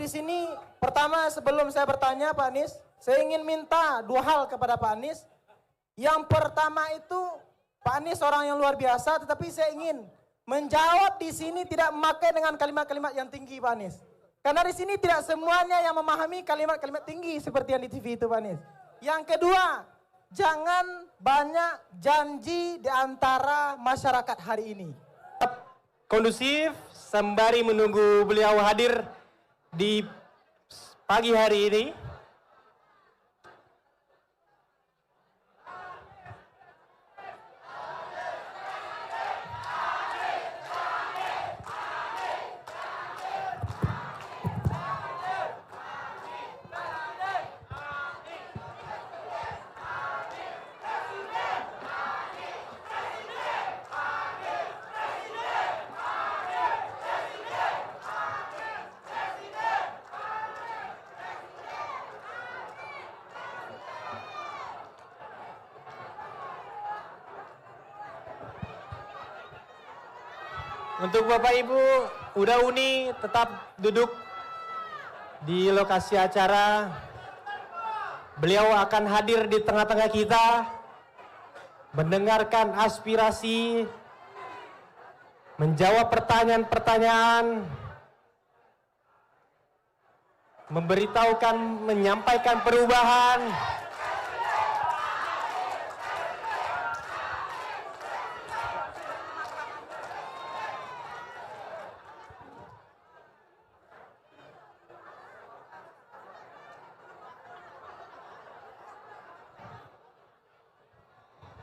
di sini pertama sebelum saya bertanya Pak Anies, saya ingin minta 2 hal kepada Pak Anies. Yang pertama itu Pak Anies orang yang luar biasa, tetapi saya ingin menjawab di sini tidak memakai dengan kalimat-kalimat yang tinggi Pak Anies. Karena di sini tidak semuanya yang memahami kalimat-kalimat tinggi seperti yang di TV itu Pak Anies. Yang kedua, jangan banyak janji di antara masyarakat hari ini. Kondusif sembari menunggu beliau hadir di pagi hari ini. Untuk Bapak Ibu Uda Uni tetap duduk di lokasi acara. Beliau akan hadir di tengah-tengah kita, mendengarkan aspirasi, menjawab pertanyaan-pertanyaan, memberitahukan, menyampaikan perubahan.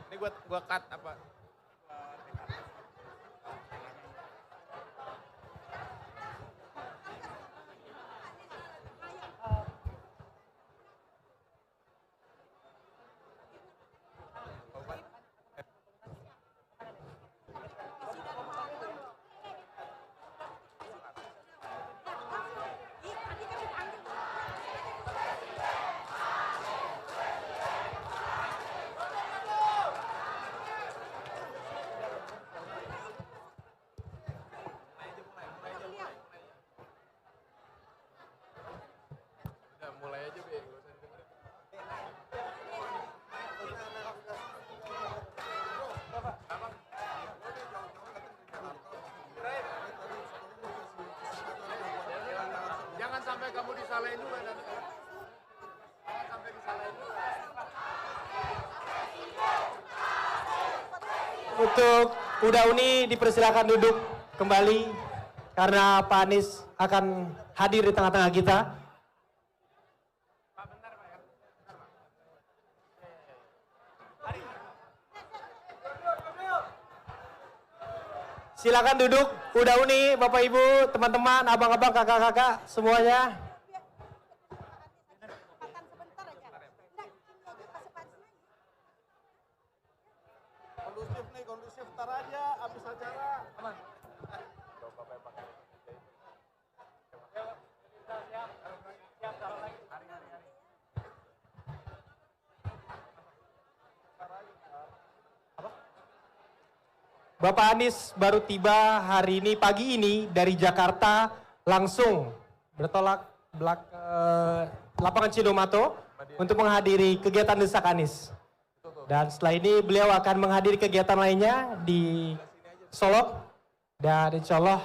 Ini gua cut apa? Jangan sampai kamu disalahin juga nanti. Jangan sampai disalahin juga. Untuk Uda Uni dipersilakan duduk kembali karena Pak Anies akan hadir di tengah-tengah kita. Silakan duduk, Uda Uni, Bapak Ibu, teman-teman, abang-abang, kakak-kakak, semuanya. Kondusif nih, kondusif. Ntar aja, habis acara. Aman. Bapak Anies baru tiba hari ini, pagi ini dari Jakarta, langsung bertolak ke lapangan Cidomato untuk menghadiri kegiatan Desak Anies. Dan setelah ini beliau akan menghadiri kegiatan lainnya di Solok. Dan insya Allah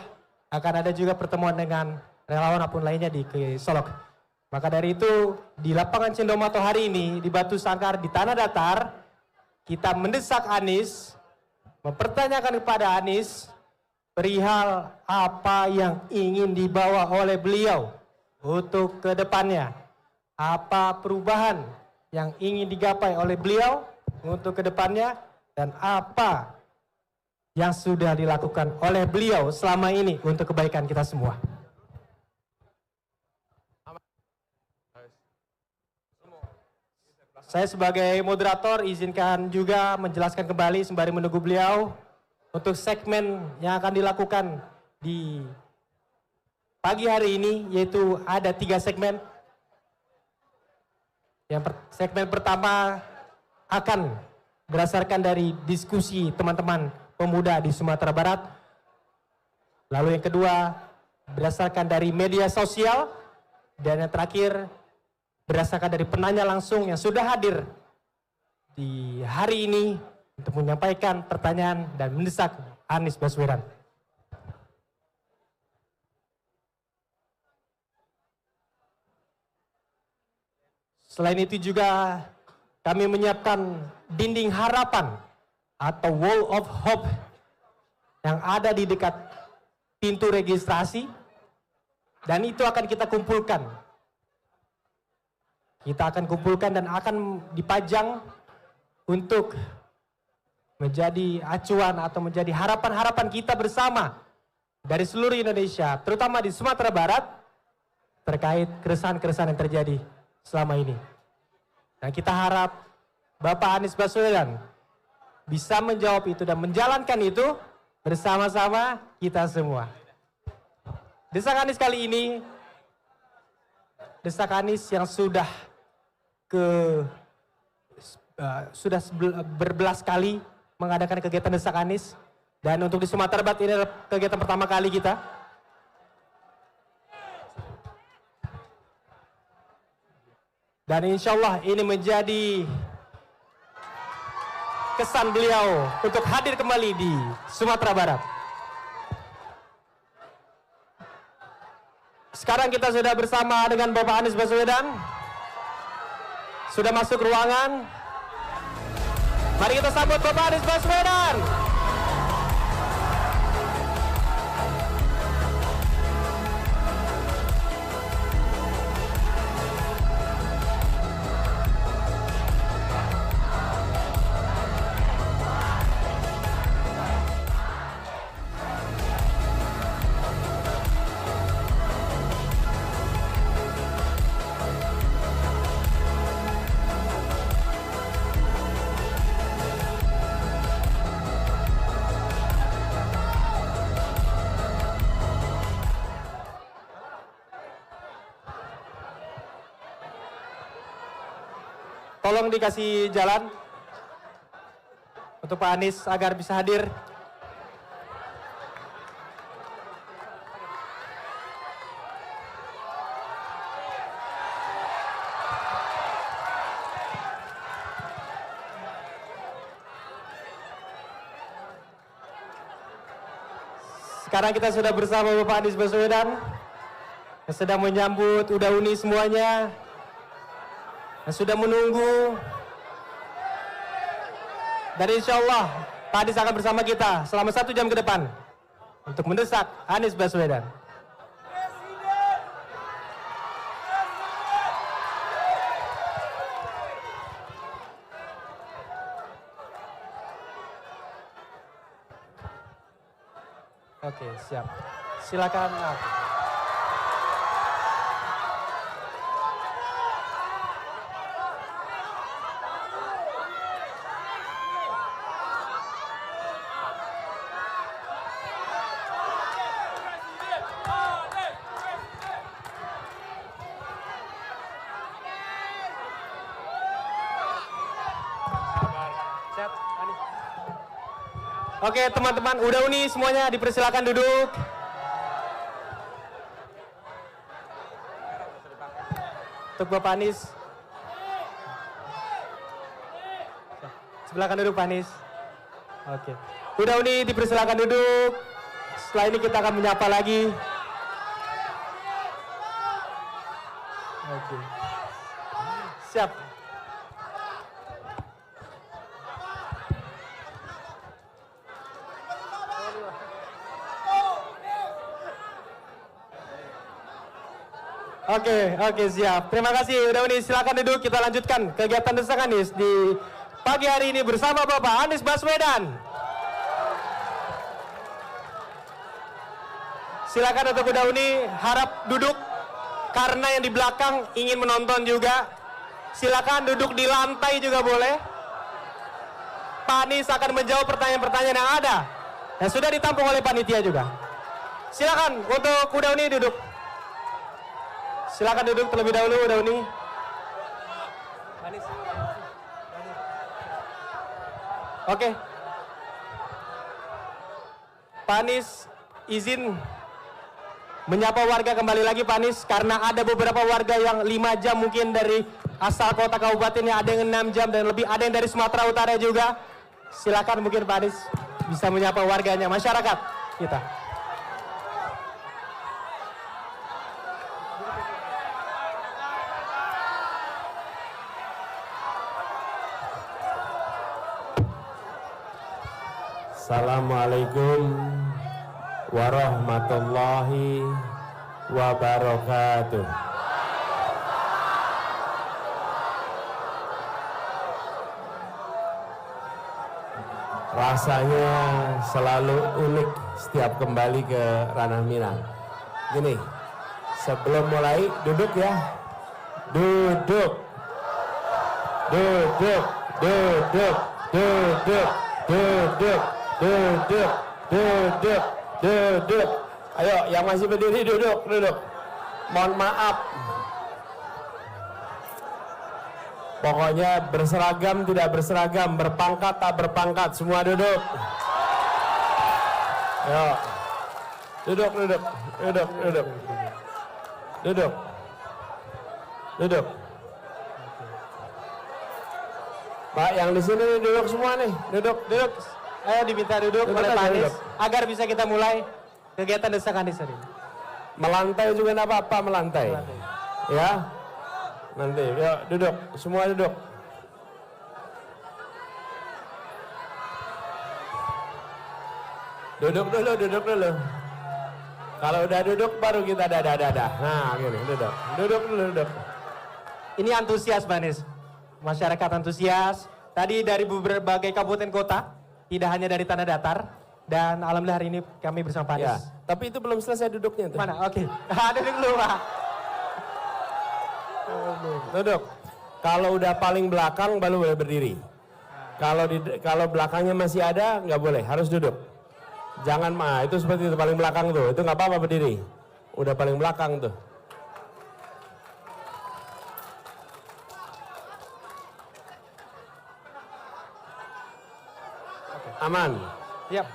akan ada juga pertemuan dengan relawan apapun lainnya di Solok. Maka dari itu di lapangan Cidomato hari ini di Batu Sangkar di Tanah Datar, kita mendesak Anies, mempertanyakan kepada Anies perihal apa yang ingin dibawa oleh beliau untuk ke depannya. Apa perubahan yang ingin digapai oleh beliau untuk ke depannya dan apa yang sudah dilakukan oleh beliau selama ini untuk kebaikan kita semua. Saya sebagai moderator izinkan juga menjelaskan kembali sembari menunggu beliau untuk segmen yang akan dilakukan di pagi hari ini, yaitu ada 3 segmen. Segmen pertama akan berdasarkan dari diskusi teman-teman pemuda di Sumatera Barat. Lalu yang kedua berdasarkan dari media sosial. Dan yang terakhir, berdasarkan dari penanya langsung yang sudah hadir di hari ini untuk menyampaikan pertanyaan dan mendesak Anies Baswedan. Selain itu juga kami menyiapkan dinding harapan atau wall of hope yang ada di dekat pintu registrasi, dan itu akan kita kumpulkan. Kita akan kumpulkan dan akan dipajang untuk menjadi acuan atau menjadi harapan-harapan kita bersama dari seluruh Indonesia, terutama di Sumatera Barat, terkait keresahan-keresahan yang terjadi selama ini. Dan kita harap Bapak Anies Baswedan bisa menjawab itu dan menjalankan itu bersama-sama kita semua. Desak Anies kali ini, desak Anies yang sudah berbelas kali mengadakan kegiatan desak Anies, dan untuk di Sumatera Barat ini adalah kegiatan pertama kali kita. Dan insya Allah ini menjadi kesan beliau untuk hadir kembali di Sumatera Barat. Sekarang kita sudah bersama dengan Bapak Anies Baswedan. Sudah masuk ruangan. Mari kita sambut Bapak Anies Baswedan. Tolong dikasih jalan untuk Pak Anies agar bisa hadir. Sekarang kita sudah bersama Bapak Anies Baswedan yang sedang menyambut Udauni semuanya, yang sudah menunggu. Dan insya Allah Pak Anies akan bersama kita selama 1 jam ke depan untuk mendesak Anies Baswedan. Oke, siap. Silakan. Oke teman-teman, Udauni semuanya dipersilakan duduk. Untuk Bapak Anies. Silakan duduk Pak Anies. Oke. Udauni dipersilakan duduk. Setelah ini kita akan menyapa lagi. Oke. Siap. Oke, siap. Terima kasih Udauni, silakan duduk. Kita lanjutkan kegiatan desak Anies di pagi hari ini bersama Bapak Anies Baswedan. Silakan untuk Udauni, harap duduk karena yang di belakang ingin menonton juga. Silakan duduk di lantai juga boleh. Pak Anies akan menjawab pertanyaan-pertanyaan yang ada yang sudah ditampung oleh panitia juga. Silakan untuk Udauni duduk. Silakan duduk terlebih dahulu, Udauni. Oke. Pak Anies izin menyapa warga kembali lagi Pak Anies, karena ada beberapa warga yang 5 jam mungkin dari asal kota kabupatennya, ada yang 6 jam dan lebih, ada yang dari Sumatera Utara juga. Silakan mungkin Pak Anies bisa menyapa warganya, masyarakat kita. Assalamualaikum warahmatullahi wabarakatuh. Rasanya selalu unik setiap kembali ke Ranah Minang. Gini, sebelum mulai duduk ya. Duduk. Duduk, duduk, duduk, duduk. Duduk, duduk, duduk. Ayo, yang masih berdiri duduk, duduk. Mohon maaf. Pokoknya berseragam tidak berseragam, berpangkat tak berpangkat, semua duduk. Ayo. Duduk, duduk, duduk, duduk. Duduk. Duduk. Pak, yang di sini duduk semua nih, duduk, duduk. Ayo diminta duduk oleh Pak Anies agar bisa kita mulai kegiatan Desak Anies hari ini. Melantai juga enggak apa-apa, melantai. Ya. Nanti, yuk duduk, semua duduk. Duduk dulu, duduk dulu. Kalau udah duduk baru kita dadah-dadah. Nah, gini, duduk. Duduk dulu, duduk. Ini antusias Pak Anies. Masyarakat antusias. Tadi dari berbagai kabupaten kota. Tidak hanya dari tanah datar, dan alhamdulillah hari ini kami bersama Pak Anies. Ya, tapi itu belum selesai duduknya tuh. Mana? Oke. Duduk dulu Pak. Duduk. Kalau udah paling belakang baru boleh berdiri. Kalau belakangnya masih ada nggak boleh, harus duduk. Jangan itu seperti itu paling belakang tuh, itu nggak apa-apa berdiri. Udah paling belakang tuh. Aman. Yap.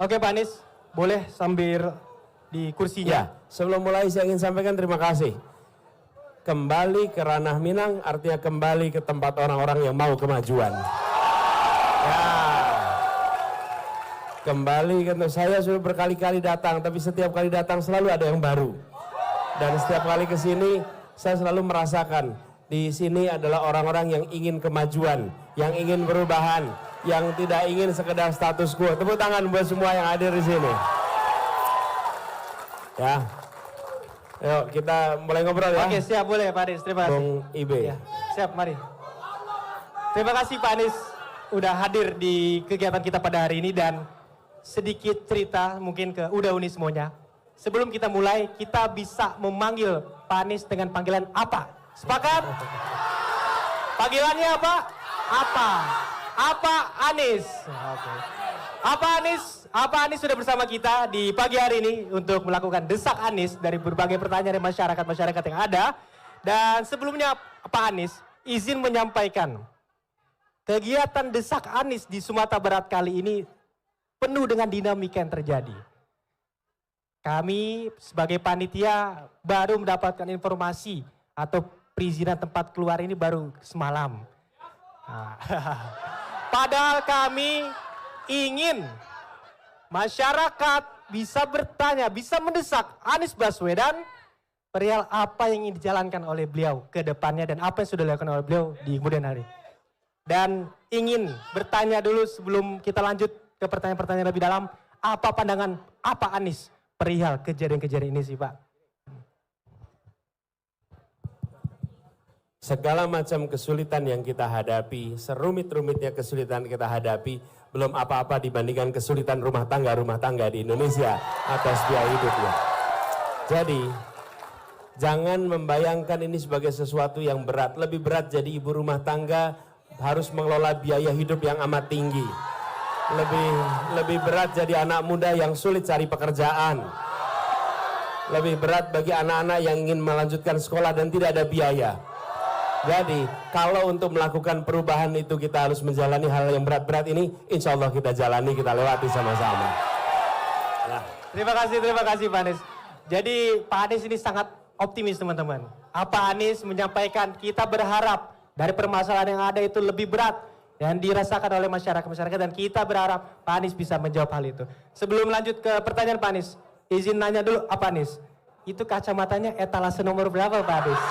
Oke Pak Anies, boleh sambil di kursinya. Ya, sebelum mulai saya ingin sampaikan terima kasih. Kembali ke Ranah Minang artinya kembali ke tempat orang-orang yang mau kemajuan. Ya. Kembali ke saya sudah berkali-kali datang, tapi setiap kali datang selalu ada yang baru. Dan setiap kali ke sini saya selalu merasakan di sini adalah orang-orang yang ingin kemajuan, yang ingin perubahan, yang tidak ingin sekedar status quo. Tepuk tangan buat semua yang hadir di sini. Ya. Yuk kita mulai ngobrol ya. Oke, siap, boleh Pak Anies. Terima kasih. Bung Ibe. Ya, siap, mari. Terima kasih Pak Anies udah hadir di kegiatan kita pada hari ini, dan sedikit cerita mungkin ke Uda Uni semuanya. Sebelum kita mulai, kita bisa memanggil Pak Anies dengan panggilan apa? Sepakat? Panggilannya apa? Apa? Apa Anies? Oke. Apa Anies? Apa Anies sudah bersama kita di pagi hari ini untuk melakukan Desak Anies dari berbagai pertanyaan dari masyarakat-masyarakat yang ada. Dan sebelumnya Pak Anies izin menyampaikan kegiatan Desak Anies di Sumatera Barat kali ini penuh dengan dinamika yang terjadi. Kami sebagai panitia baru mendapatkan informasi atau perizinan tempat keluar ini baru semalam. Nah, padahal kami ingin masyarakat bisa bertanya, bisa mendesak Anies Baswedan perihal apa yang ingin dijalankan oleh beliau ke depannya dan apa yang sudah dilakukan oleh beliau di kemudian hari. Dan ingin bertanya dulu sebelum kita lanjut ke pertanyaan-pertanyaan lebih dalam, apa pandangan apa Anies perihal kejadian-kejadian ini sih Pak? Segala macam kesulitan yang kita hadapi, serumit-rumitnya kesulitan kita hadapi, belum apa-apa dibandingkan kesulitan rumah tangga di Indonesia atas biaya hidupnya. Jadi, jangan membayangkan ini sebagai sesuatu yang berat. Lebih berat jadi ibu rumah tangga harus mengelola biaya hidup yang amat tinggi. Lebih berat jadi anak muda yang sulit cari pekerjaan. Lebih berat bagi anak-anak yang ingin melanjutkan sekolah dan tidak ada biaya. Jadi kalau untuk melakukan perubahan itu kita harus menjalani hal yang berat-berat ini, insya Allah kita jalani, kita lewati sama-sama. Ya. Terima kasih Pak Anies. Jadi Pak Anies ini sangat optimis teman-teman. Pak Anies menyampaikan kita berharap dari permasalahan yang ada itu lebih berat yang dirasakan oleh masyarakat dan kita berharap Pak Anies bisa menjawab hal itu. Sebelum lanjut ke pertanyaan Pak Anies, izin nanya dulu Pak Anies, itu kacamatanya etalase nomor berapa Pak Anies?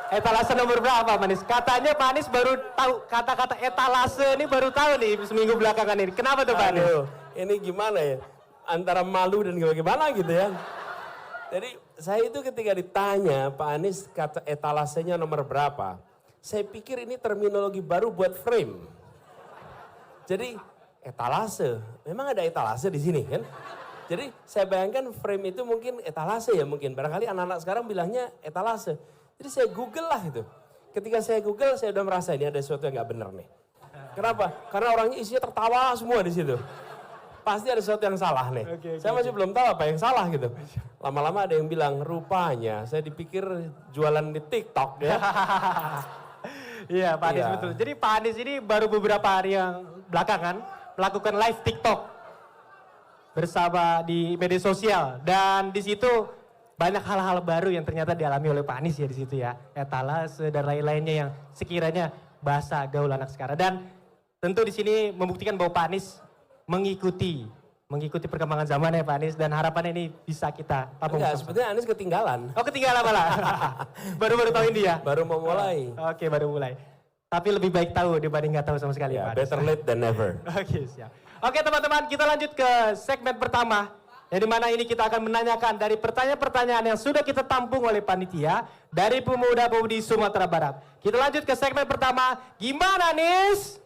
Etalase nomor berapa Pak Anies? Katanya Pak Anies baru tahu kata-kata etalase ini baru tahu nih seminggu belakangan ini. Kenapa tuh Pak Anies? Aduh, ini gimana ya? Antara malu dan gimana gitu ya. Jadi saya itu ketika ditanya Pak Anies kata etalasenya nomor berapa, saya pikir ini terminologi baru buat frame. Jadi etalase, memang ada etalase di sini kan? Jadi saya bayangkan frame itu mungkin etalase ya mungkin. Barangkali anak-anak sekarang bilangnya etalase. Jadi saya Google lah itu. Ketika saya Google, saya udah merasa ini ada sesuatu yang nggak benar nih. Kenapa? Karena orangnya isinya tertawa semua di situ. Pasti ada sesuatu yang salah nih. Saya masih belum tahu apa yang salah gitu. Lama-lama ada yang bilang, rupanya saya dipikir jualan di TikTok ya. Iya Pak Anies Iya. betul. Jadi Pak Anies ini baru beberapa hari yang belakangan melakukan live TikTok bersama di media sosial. Dan di situ banyak hal-hal baru yang ternyata dialami oleh Pak Anies ya di situ ya. Etalase dan lain-lainnya yang sekiranya bahasa gaul anak sekarang. Dan tentu di sini membuktikan bahwa Pak Anies mengikuti perkembangan zaman ya Pak Anies. Dan harapannya ini bisa kita tampung. Enggak, sebetulnya Anies ketinggalan. Oh ketinggalan malah. Baru-baru tahun ini ya? Baru mau mulai. Oke baru mulai. Tapi lebih baik tahu dibanding nggak tahu sama sekali Ya, Pak Anies. better late than never. Oke siap. Oke teman-teman kita lanjut ke segmen pertama. Yang dimana ini kita akan menanyakan dari pertanyaan-pertanyaan yang sudah kita tampung oleh panitia dari pemuda-pemudi Sumatera Barat. Kita lanjut ke segmen pertama. Gimana Nis?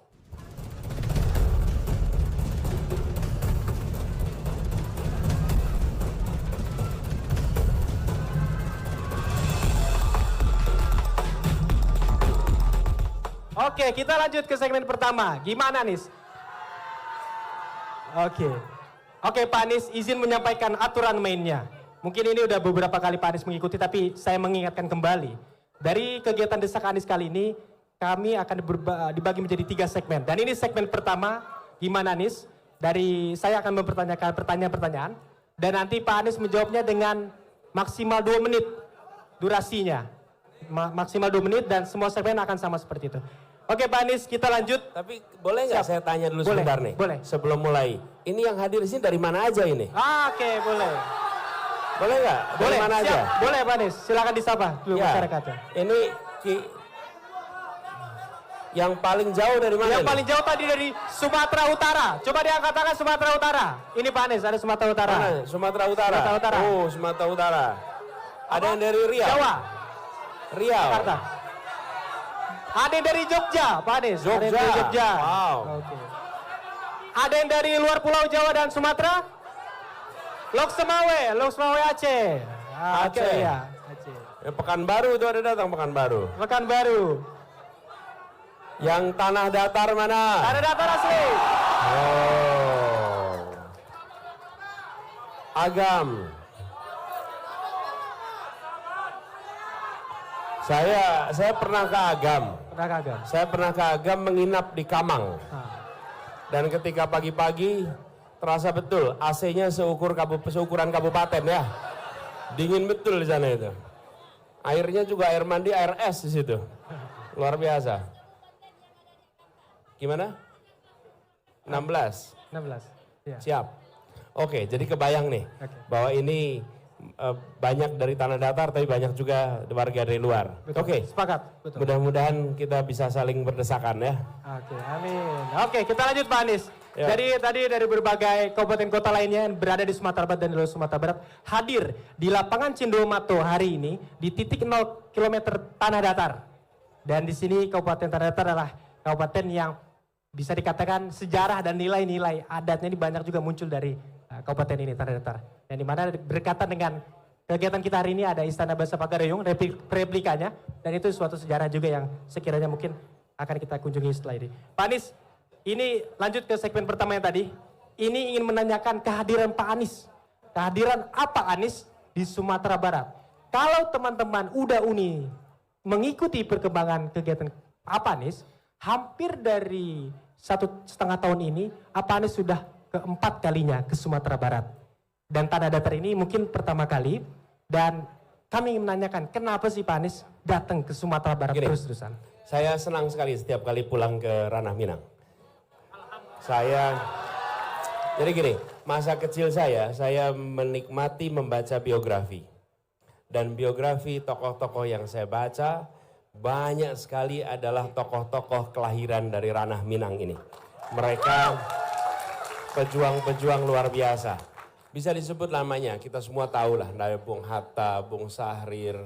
Oke, kita lanjut ke segmen pertama. Gimana Nis? Oke Pak Anies izin menyampaikan aturan mainnya. Mungkin ini udah beberapa kali Pak Anies mengikuti tapi saya mengingatkan kembali. Dari kegiatan Desak Anies kali ini kami akan dibagi menjadi 3 segmen. Dan ini segmen pertama, gimana Anies? Dari saya akan mempertanyakan pertanyaan-pertanyaan. Dan nanti Pak Anies menjawabnya dengan maksimal 2 menit durasinya. Maksimal 2 menit dan semua segmen akan sama seperti itu. Oke Pak Anies kita lanjut. Tapi boleh nggak saya tanya dulu Boleh, sebentar nih? boleh. Sebelum mulai. Ini yang hadir di sini dari mana aja ini? Oke boleh. Boleh nggak? Dari Boleh, mana siap. aja? Boleh Pak Anies, silakan disapa dulu Ya, masyarakatnya. ini yang paling jauh dari mana? Yang nih? paling jauh tadi dari Sumatera Utara. Coba diangkat tangan Sumatera Utara. Ini Pak Anies, ada Sumatera Utara. Mana? Sumatera Utara. Sumatera Utara. Oh, Sumatera Utara. Ada yang dari Riau. Jawa, Riau. Jakarta. Ada yang dari Jogja, Pak Anies. Ada yang dari Jogja. Jogja. Wow. Oke. Ada yang dari luar Pulau Jawa dan Sumatera? Lok Semawe Aceh. Aceh. Oke, ya, Aceh. Ya, Pekanbaru itu ada datang Pekanbaru. Pekanbaru. Yang tanah datar mana? Ada datar asli. Oh. Agam. Saya pernah ke Agam. Pernah kagak? Saya pernah ke Agam menginap di Kamang. Dan ketika pagi-pagi terasa betul AC-nya seukuran kabupaten ya. Dingin betul di sana itu. Airnya juga air mandi, air es di situ. Luar biasa. Gimana? 16. 16. Ya. Siap. Oke, jadi kebayang nih Oke. bahwa ini banyak dari tanah datar tapi banyak juga warga dari luar. Betul. Oke. Sepakat. Betul. Mudah-mudahan kita bisa saling berdesakan ya. Oke, amin. Oke, kita lanjut Pak Anies. Ya. Dari berbagai kabupaten kota lainnya yang berada di Sumatera Barat dan di luar Sumatera Barat hadir di lapangan Cindomato hari ini di titik 0 km tanah datar. Dan di sini kabupaten tanah datar adalah kabupaten yang bisa dikatakan sejarah dan nilai-nilai adatnya ini banyak juga muncul dari kabupaten ini tanah datar. Yang dimana berkaitan dengan kegiatan kita hari ini ada Istana Bahasa Pagarayoung replikanya dan itu suatu sejarah juga yang sekiranya mungkin akan kita kunjungi setelah ini. Pak Anies, ini lanjut ke segmen pertama yang tadi. Ini ingin menanyakan kehadiran Pak Anies. Kehadiran apa Anies di Sumatera Barat? Kalau teman-teman udah uni mengikuti perkembangan kegiatan Pak Anies, hampir dari 1,5 tahun ini, Pak Anies sudah keempat kalinya ke Sumatera Barat. Dan Tanah Datar ini mungkin pertama kali, dan kami ingin menanyakan, kenapa sih Pak Anies datang ke Sumatera Barat terus-terusan? Saya senang sekali setiap kali pulang ke Ranah Minang. Jadi gini, masa kecil saya menikmati membaca biografi. Dan biografi tokoh-tokoh yang saya baca, banyak sekali adalah tokoh-tokoh kelahiran dari Ranah Minang ini. Mereka pejuang-pejuang luar biasa. Bisa disebut namanya, kita semua tahu lah, dari Bung Hatta, Bung Sahrir,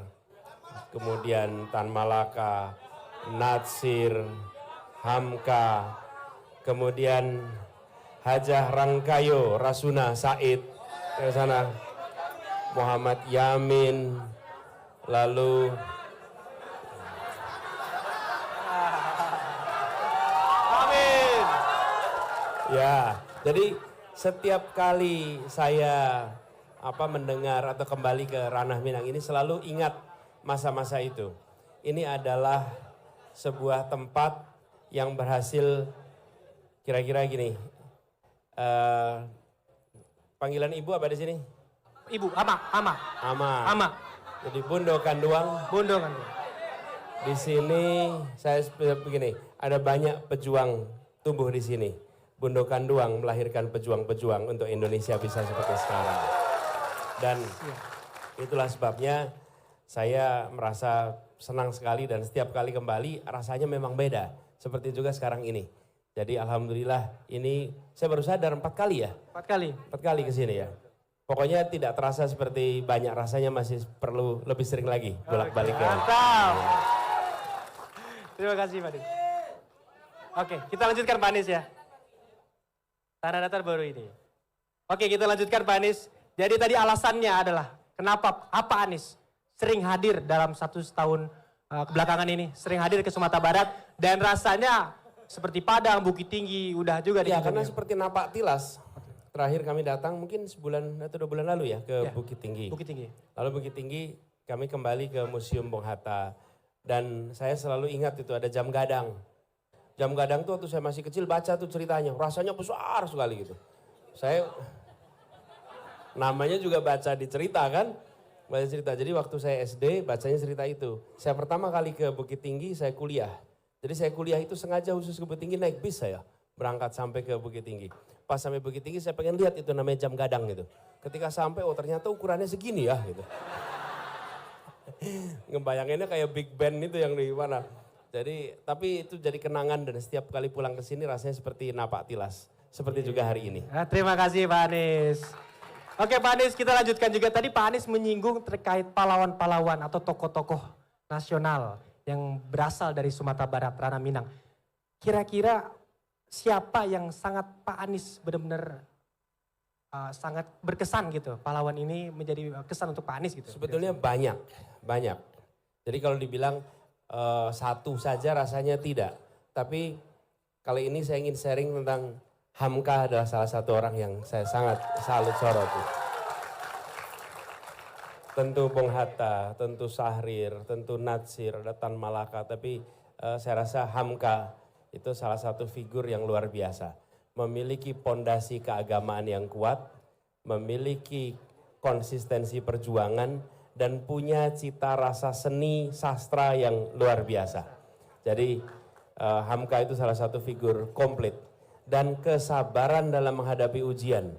kemudian Tan Malaka, Natsir, Hamka, kemudian Hajah Rangkayo, Rasuna Said, ke sana, Muhammad Yamin, lalu Amin. ya, jadi setiap kali saya mendengar atau kembali ke Ranah Minang ini selalu ingat masa-masa itu. Ini adalah sebuah tempat yang berhasil kira-kira gini. Panggilan ibu apa di sini? Ibu, Ama. Jadi Bundo Kanduang. Bundo kan. Di sini saya begini, ada banyak pejuang tumbuh di sini. Bundo Kanduang melahirkan pejuang-pejuang untuk Indonesia bisa seperti sekarang. Dan itulah sebabnya saya merasa senang sekali dan setiap kali kembali rasanya memang beda. Seperti juga sekarang ini. Jadi alhamdulillah ini saya baru sadar 4 kali ya. 4 kali. 4 kali ke sini ya. Pokoknya tidak terasa seperti banyak, rasanya masih perlu lebih sering lagi bolak-balik ya. Mantap. Terima kasih Pak Anies. Oke, kita lanjutkan Pak Anies ya. Tanah Datar baru ini. Oke, kita lanjutkan Pak Anies. Jadi tadi alasannya adalah kenapa Pak Anies sering hadir dalam 1 tahun kebelakangan ini, sering hadir ke Sumatera Barat dan rasanya seperti Padang, Bukit Tinggi, udah juga ya, karena seperti napak tilas. Terakhir kami datang mungkin sebulan atau 2 bulan lalu ya ke Bukit Tinggi. Bukit Tinggi. Lalu Bukit Tinggi kami kembali ke Museum Bung Hatta. Dan saya selalu ingat itu ada jam gadang. Jam gadang tuh waktu saya masih kecil baca tuh ceritanya. Rasanya besar sekali gitu. Saya namanya juga baca di cerita kan. Baca cerita. Jadi waktu saya SD bacanya cerita itu. Saya pertama kali ke Bukit Tinggi saya kuliah. Jadi saya kuliah itu sengaja khusus ke Bukit Tinggi naik bis saya. Berangkat sampai ke Bukit Tinggi. Pas sampai Bukit Tinggi saya pengen lihat itu namanya jam gadang gitu. Ketika sampai ternyata ukurannya segini ya gitu. Ngebayanginnya kayak Big Ben itu yang di mana. Jadi tapi itu jadi kenangan dan setiap kali pulang ke sini rasanya seperti napak tilas. Seperti juga hari ini. Terima kasih Pak Anies. Oke Pak Anies, kita lanjutkan juga. Tadi Pak Anies menyinggung terkait pahlawan-pahlawan atau tokoh-tokoh nasional yang berasal dari Sumatera Barat, Ranah Minang. Kira-kira siapa yang sangat Pak Anies benar-benar sangat berkesan gitu? Pahlawan ini menjadi kesan untuk Pak Anies gitu. Sebetulnya banyak. Jadi kalau dibilang satu saja rasanya tidak. Tapi kali ini saya ingin sharing tentang Hamka adalah salah satu orang yang saya sangat salut soroti. Tentu Bung Hatta, tentu Sahrir, tentu Natsir, ada Tan Malaka. Tapi saya rasa Hamka itu salah satu figur yang luar biasa. Memiliki pondasi keagamaan yang kuat, memiliki konsistensi perjuangan, dan punya cita rasa seni sastra yang luar biasa. Jadi Hamka itu salah satu figur komplit. Dan kesabaran dalam menghadapi ujian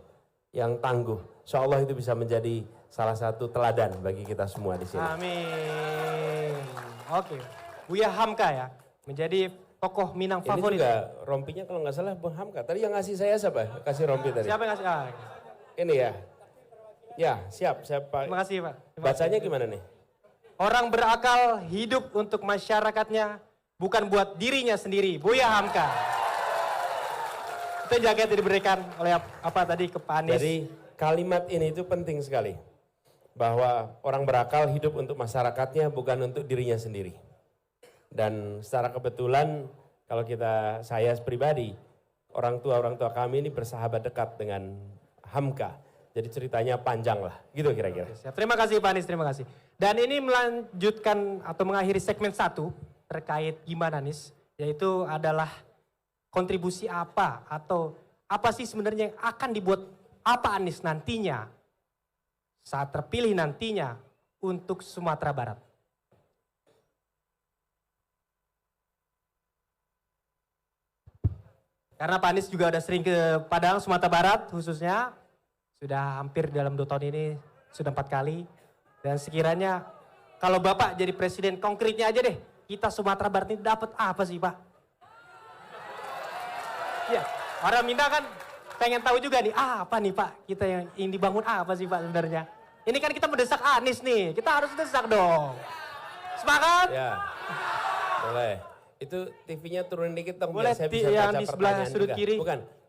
yang tangguh. Insya Allah itu bisa menjadi salah satu teladan bagi kita semua di sini. Amin. Oke, Buya Hamka ya, menjadi tokoh Minang favorit. Ini juga rompinya kalau nggak salah Bung Hamka. Tadi yang ngasih saya siapa? Kasih rompi tadi. Siapa yang ngasih? Ini ya. Ya, siap. Terima kasih Pak. Bacanya gimana nih? Orang berakal hidup untuk masyarakatnya, bukan buat dirinya sendiri. Buya Hamka. Itu jaket diberikan oleh apa tadi ke Pak Anies. Jadi kalimat ini itu penting sekali. Bahwa orang berakal hidup untuk masyarakatnya bukan untuk dirinya sendiri. Dan secara kebetulan kalau saya pribadi, orang tua kami ini bersahabat dekat dengan Hamka. Jadi ceritanya panjang lah, gitu kira-kira. Siap. Terima kasih Pak Anies, terima kasih. Dan ini melanjutkan atau mengakhiri segmen 1 terkait gimana Anies, yaitu adalah kontribusi apa atau apa sih sebenarnya yang akan dibuat apa Anies nantinya saat terpilih nantinya untuk Sumatera Barat. Karena Pak Anies juga udah sering ke Padang, Sumatera Barat khususnya. Sudah hampir dalam 2 tahun ini, sudah 4 kali. Dan sekiranya kalau Bapak jadi presiden, konkretnya aja deh. Kita Sumatera Barat ini dapat apa sih Pak? Ya, orang minta kan pengen tahu juga nih, apa nih Pak? Kita yang ingin dibangun apa sih Pak sebenarnya? Ini kan kita mendesak Anies nih, kita harus desak dong. Sepakat? Ya, boleh. Itu TV-nya turunin dikit dong, Boleh, biar saya bisa yang baca di sebelah pertanyaan sudut juga. kiri.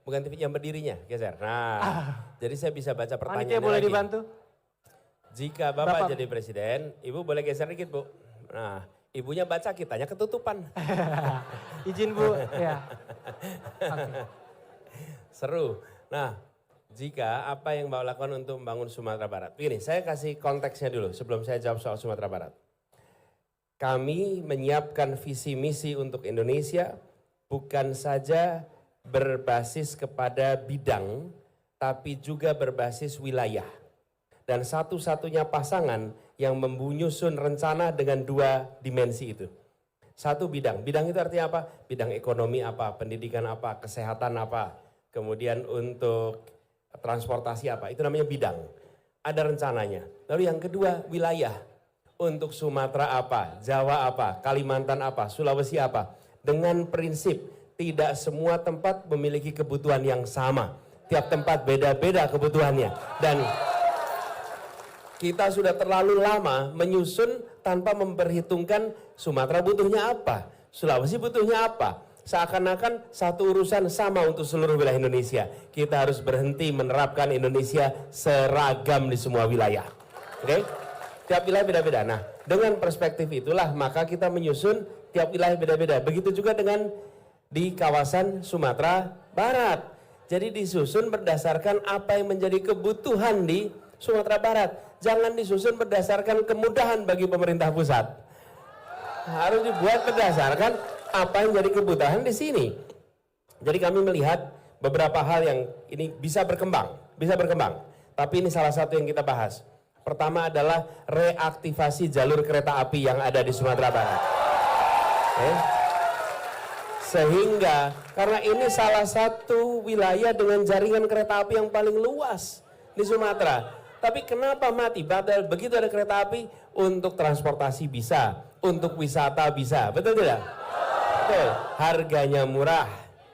Bukan TV yang berdirinya, geser. Nah, jadi saya bisa baca Panitia pertanyaannya boleh lagi. dibantu? Jika Bapak jadi presiden, Ibu boleh geser dikit Bu. Nah, Ibunya baca, kitanya ketutupan. Izin Bu, ya. Oke. Seru. Nah, jika apa yang Bapak lakukan untuk membangun Sumatera Barat? Begini, saya kasih konteksnya dulu sebelum saya jawab soal Sumatera Barat. Kami menyiapkan visi misi untuk Indonesia bukan saja berbasis kepada bidang, tapi juga berbasis wilayah. Dan satu-satunya pasangan yang menyusun rencana dengan 2 dimensi itu. Satu bidang, bidang itu artinya apa? Bidang ekonomi apa, pendidikan apa, kesehatan apa, kemudian untuk transportasi apa, itu namanya bidang. Ada rencananya. Lalu yang kedua, wilayah. Untuk Sumatera apa, Jawa apa, Kalimantan apa, Sulawesi apa. Dengan prinsip tidak semua tempat memiliki kebutuhan yang sama. Tiap tempat beda-beda kebutuhannya. Dan kita sudah terlalu lama menyusun tanpa memperhitungkan Sumatera butuhnya apa, Sulawesi butuhnya apa. Seakan-akan satu urusan sama untuk seluruh wilayah Indonesia. Kita harus berhenti menerapkan Indonesia seragam di semua wilayah. Oke? Tiap wilayah beda-beda. Nah, dengan perspektif itulah maka kita menyusun tiap wilayah beda-beda. Begitu juga dengan di kawasan Sumatera Barat. Jadi disusun berdasarkan apa yang menjadi kebutuhan di Sumatera Barat. Jangan disusun berdasarkan kemudahan bagi pemerintah pusat. Harus dibuat berdasarkan apa yang jadi kebutuhan di sini. Jadi kami melihat beberapa hal yang ini bisa berkembang. Tapi ini salah satu yang kita bahas. Pertama adalah reaktivasi jalur kereta api yang ada di Sumatera Barat. Sehingga karena ini salah satu wilayah dengan jaringan kereta api yang paling luas di Sumatera. Tapi kenapa mati? Padahal begitu ada kereta api, untuk transportasi bisa, untuk wisata bisa, betul tidak? Betul. Harganya murah,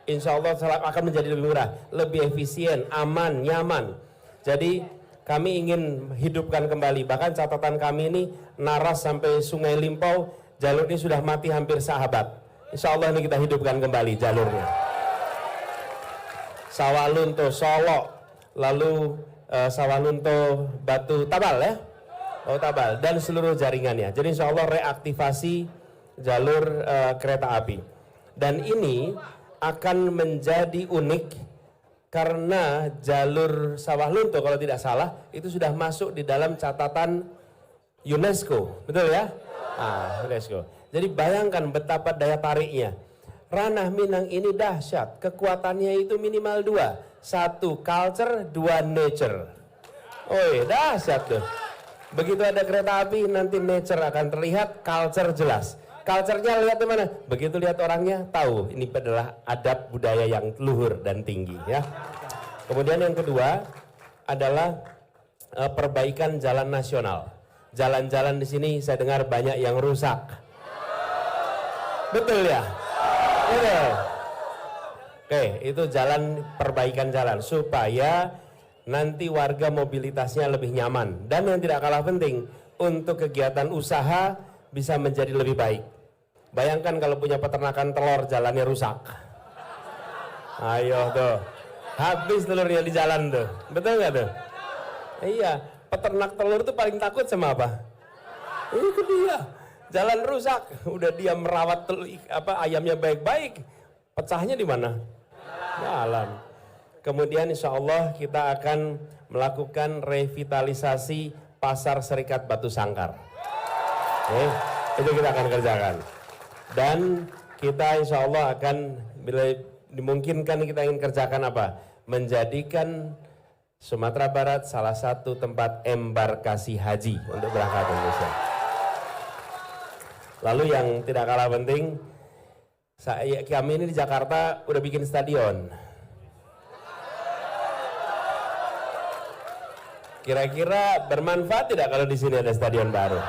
insya Allah akan menjadi lebih murah, lebih efisien, aman, nyaman. Jadi kami ingin hidupkan kembali, bahkan catatan kami ini Naras sampai Sungai Limpau, jalur ini sudah mati hampir sahabat. Insya Allah ini kita hidupkan kembali jalurnya. Sawalunto, Solo, lalu Sawalunto, Batu Tabal ya, Batu Tabal, dan seluruh jaringannya. Jadi insya Allah reaktivasi jalur kereta api. Dan ini akan menjadi unik karena jalur Sawalunto kalau tidak salah itu sudah masuk di dalam catatan UNESCO, betul ya? UNESCO. Jadi bayangkan betapa daya tariknya. Ranah Minang ini dahsyat, kekuatannya itu minimal 2. 1 culture, 2 nature. Dahsyat tuh. Begitu ada kereta api, nanti nature akan terlihat, culture jelas. Culture-nya lihat di mana? Begitu lihat orangnya, tahu ini adalah adab budaya yang luhur dan tinggi ya. Kemudian yang kedua adalah perbaikan jalan nasional. Jalan-jalan di sini saya dengar banyak yang rusak. Betul ya? Betul. Oke, itu jalan, perbaikan jalan supaya nanti warga mobilitasnya lebih nyaman. Dan yang tidak kalah penting, untuk kegiatan usaha bisa menjadi lebih baik. Bayangkan kalau punya peternakan telur, jalannya rusak. Ayo tuh, habis telurnya di jalan tuh. Betul nggak tuh? Iya, peternak telur itu paling takut sama apa? Itu dia. Jalan rusak, udah dia merawat ayamnya baik-baik, pecahnya di mana? Jalan. kemudian insya Allah kita akan melakukan revitalisasi pasar Serikat Batu Sangkar. Itu kita akan kerjakan. Dan kita insya Allah akan, bila dimungkinkan kita ingin kerjakan apa? Menjadikan Sumatera Barat salah satu tempat embarkasi haji untuk berangkat ke Indonesia. Lalu yang tidak kalah penting, kami ini di Jakarta udah bikin stadion. Kira-kira bermanfaat tidak kalau di sini ada stadion baru?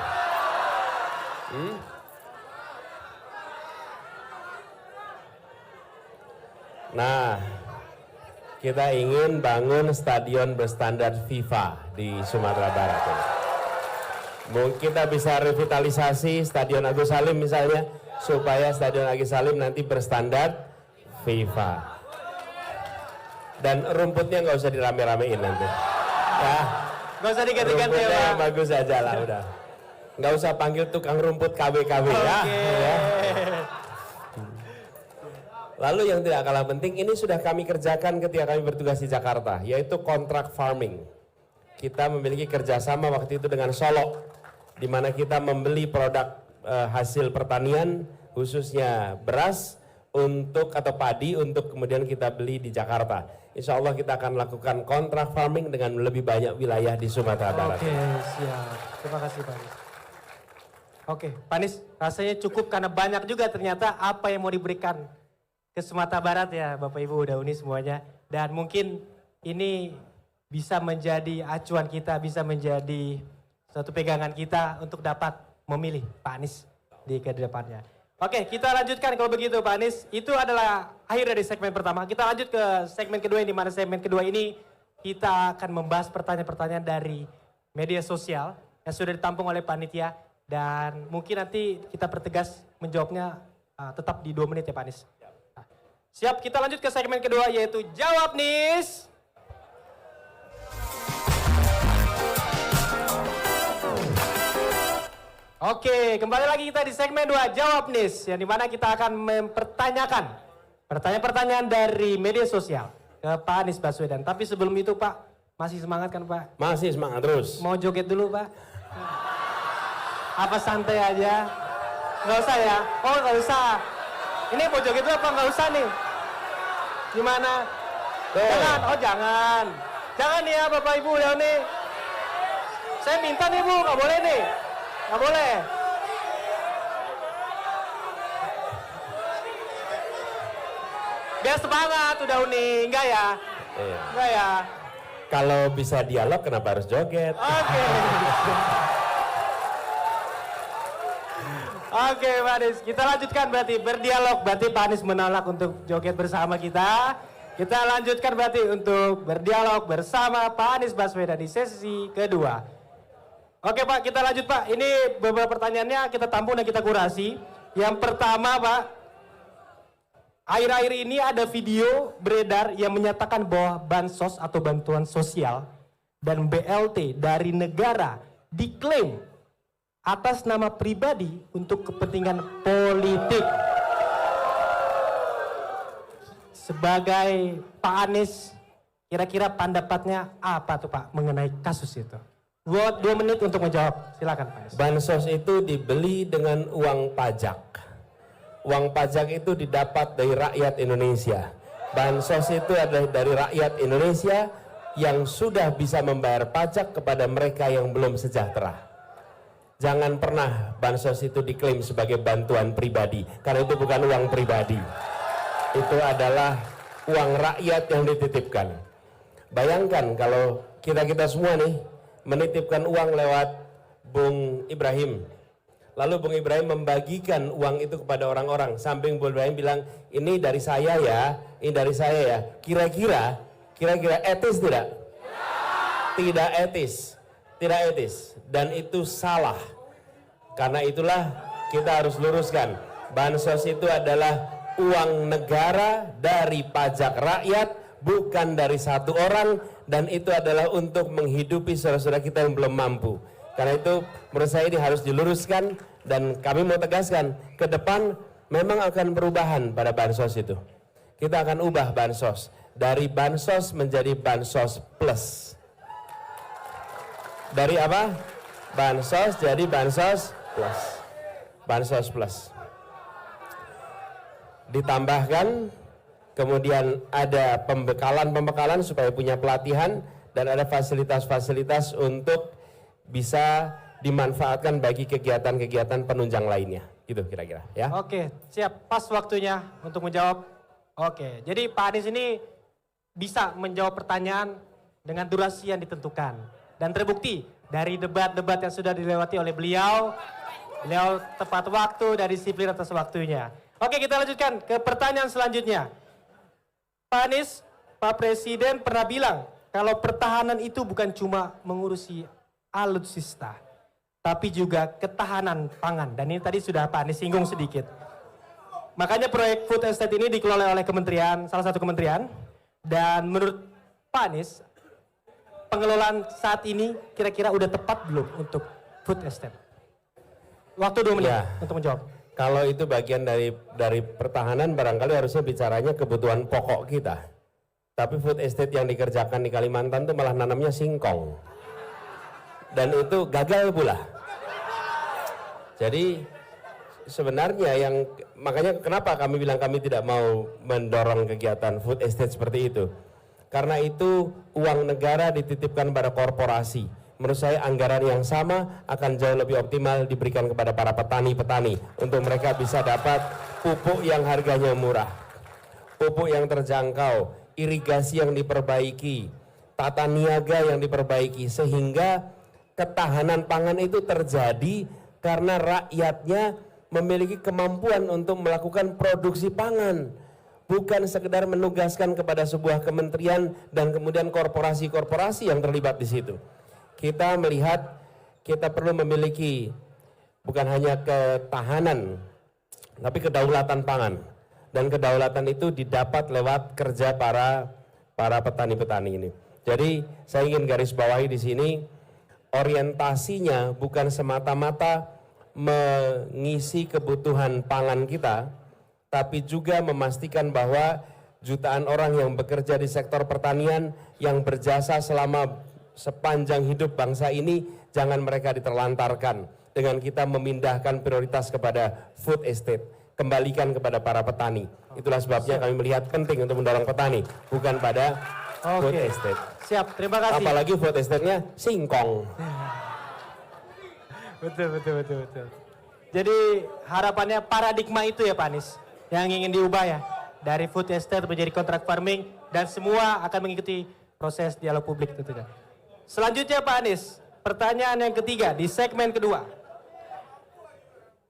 Nah, kita ingin bangun stadion berstandar FIFA di Sumatera Barat. Mungkin kita bisa revitalisasi Stadion Agus Salim misalnya, supaya Stadion Agus Salim nanti berstandar FIFA. Dan rumputnya nggak usah dirame-ramein nanti. Ya, Gak usah diganti-ganti ya, rumputnya Pak. yang bagus aja lah udah. Nggak usah panggil tukang rumput KW-KW ya. Lalu yang tidak kalah penting, ini sudah kami kerjakan ketika kami bertugas di Jakarta, yaitu kontrak farming. Kita memiliki kerjasama waktu itu dengan Solo, di mana kita membeli produk hasil pertanian, khususnya beras untuk atau padi untuk kemudian kita beli di Jakarta. Insya Allah kita akan lakukan kontrak farming dengan lebih banyak wilayah di Sumatera Barat. Oke, siap. Terima kasih Pak Anies. Oke, Pak Anies, rasanya cukup karena banyak juga ternyata apa yang mau diberikan ke Sumatera Barat ya Bapak Ibu udah uni semuanya. Dan mungkin ini bisa menjadi acuan kita, bisa menjadi suatu pegangan kita untuk dapat memilih Pak Anies di kedepannya. Oke, kita lanjutkan kalau begitu Pak Anies. Itu adalah akhir dari segmen pertama. Kita lanjut ke segmen kedua, di mana segmen kedua ini kita akan membahas pertanyaan-pertanyaan dari media sosial yang sudah ditampung oleh panitia. Dan mungkin nanti kita pertegas menjawabnya tetap di 2 menit ya Pak Anies. Siap, kita lanjut ke segmen kedua yaitu Jawab Nis. Oke, kembali lagi kita di segmen 2 Jawab Nis, yang dimana kita akan mempertanyakan pertanyaan-pertanyaan dari media sosial ke Pak Anies Baswedan. Tapi sebelum itu Pak, masih semangat kan Pak? Masih semangat terus. Mau joget dulu Pak? Apa santai aja? Nggak usah ya? Oh nggak usah. Ini mau joget dulu apa nggak usah nih? Gimana? Jangan, oh jangan. Jangan ya Bapak Ibu udah nih. Saya minta nih Bu, nggak boleh nih. Nggak boleh. Biar semangat udah uni, enggak ya? Iya. Enggak ya? Kalau bisa dialog kenapa harus joget? Oke. Oke Pak Anies, kita lanjutkan berarti berdialog. Berarti Pak Anies menolak untuk joget bersama kita. Kita lanjutkan berarti untuk berdialog bersama Pak Anies Baswedan di sesi kedua. Oke Pak, kita lanjut Pak. Ini beberapa pertanyaannya kita tampung dan kita kurasi. Yang pertama Pak, akhir-akhir ini ada video beredar yang menyatakan bahwa bansos atau bantuan sosial dan BLT dari negara diklaim atas nama pribadi untuk kepentingan politik. Sebagai Pak Anies, kira-kira pendapatnya apa tuh Pak mengenai kasus itu? 2 menit untuk menjawab, silakan Pak Anies. Bansos itu dibeli dengan uang pajak. Uang pajak itu didapat dari rakyat Indonesia. Bansos itu adalah dari rakyat Indonesia yang sudah bisa membayar pajak kepada mereka yang belum sejahtera. Jangan pernah bansos itu diklaim sebagai bantuan pribadi, karena itu bukan uang pribadi. Itu adalah uang rakyat yang dititipkan. Bayangkan kalau kita semua nih menitipkan uang lewat Bung Ibrahim. Lalu Bung Ibrahim membagikan uang itu kepada orang-orang. Samping Bung Ibrahim bilang, ini dari saya ya, ini dari saya ya. Kira-kira etis tidak? Tidak etis. Tidak etis. Dan itu salah. Karena itulah kita harus luruskan. Bansos itu adalah uang negara dari pajak rakyat, bukan dari satu orang, dan itu adalah untuk menghidupi saudara-saudara kita yang belum mampu. Karena itu menurut saya ini harus diluruskan, dan kami mau tegaskan ke depan memang akan perubahan pada bansos itu. Kita akan ubah bansos Dari bansos menjadi bansos plus. Dari apa? Bansos jadi bansos plus. Bansos plus. Ditambahkan, kemudian ada pembekalan supaya punya pelatihan, dan ada fasilitas-fasilitas untuk bisa dimanfaatkan bagi kegiatan-kegiatan penunjang lainnya. Gitu kira-kira ya. Oke, siap. Pas waktunya untuk menjawab. Oke, jadi Pak Anies ini bisa menjawab pertanyaan dengan durasi yang ditentukan. Dan terbukti dari debat-debat yang sudah dilewati oleh beliau tepat waktu dan disiplin atas waktunya. Oke, kita lanjutkan ke pertanyaan selanjutnya. Pak Anies, Pak Presiden pernah bilang kalau pertahanan itu bukan cuma mengurusi alutsista, tapi juga ketahanan pangan. Dan ini tadi sudah Pak Anies singgung sedikit. Makanya proyek Food Estate ini dikelola oleh kementerian, salah satu kementerian. Dan menurut Pak Anies, pengelolaan saat ini kira-kira udah tepat belum untuk Food Estate? Waktu 2 menit Ya. untuk menjawab. Kalau itu bagian dari pertahanan, barangkali harusnya bicaranya kebutuhan pokok kita. Tapi food estate yang dikerjakan di Kalimantan itu malah nanamnya singkong. Dan itu gagal pula. Jadi sebenarnya makanya kenapa kami bilang kami tidak mau mendorong kegiatan food estate seperti itu. Karena itu uang negara dititipkan pada korporasi. Menurut saya anggaran yang sama akan jauh lebih optimal diberikan kepada para petani-petani untuk mereka bisa dapat pupuk yang harganya murah, pupuk yang terjangkau, irigasi yang diperbaiki, tata niaga yang diperbaiki, sehingga ketahanan pangan itu terjadi karena rakyatnya memiliki kemampuan untuk melakukan produksi pangan, bukan sekedar menugaskan kepada sebuah kementerian dan kemudian korporasi-korporasi yang terlibat di situ. Kita melihat kita perlu memiliki bukan hanya ketahanan, tapi kedaulatan pangan. Dan kedaulatan itu didapat lewat kerja para petani-petani ini. Jadi saya ingin garis bawahi di sini, orientasinya bukan semata-mata mengisi kebutuhan pangan kita, tapi juga memastikan bahwa jutaan orang yang bekerja di sektor pertanian yang berjasa selama sepanjang hidup bangsa ini, jangan mereka diterlantarkan dengan kita memindahkan prioritas kepada food estate, kembalikan kepada para petani. Itulah sebabnya kami melihat penting untuk mendorong petani, bukan pada food estate. Siap, terima kasih. Apalagi food estate-nya singkong. Betul. Jadi harapannya paradigma itu ya Pak Anies, yang ingin diubah ya, dari food estate menjadi contract farming, dan semua akan mengikuti proses dialog publik tentunya. Selanjutnya Pak Anies, pertanyaan yang ketiga di segmen kedua.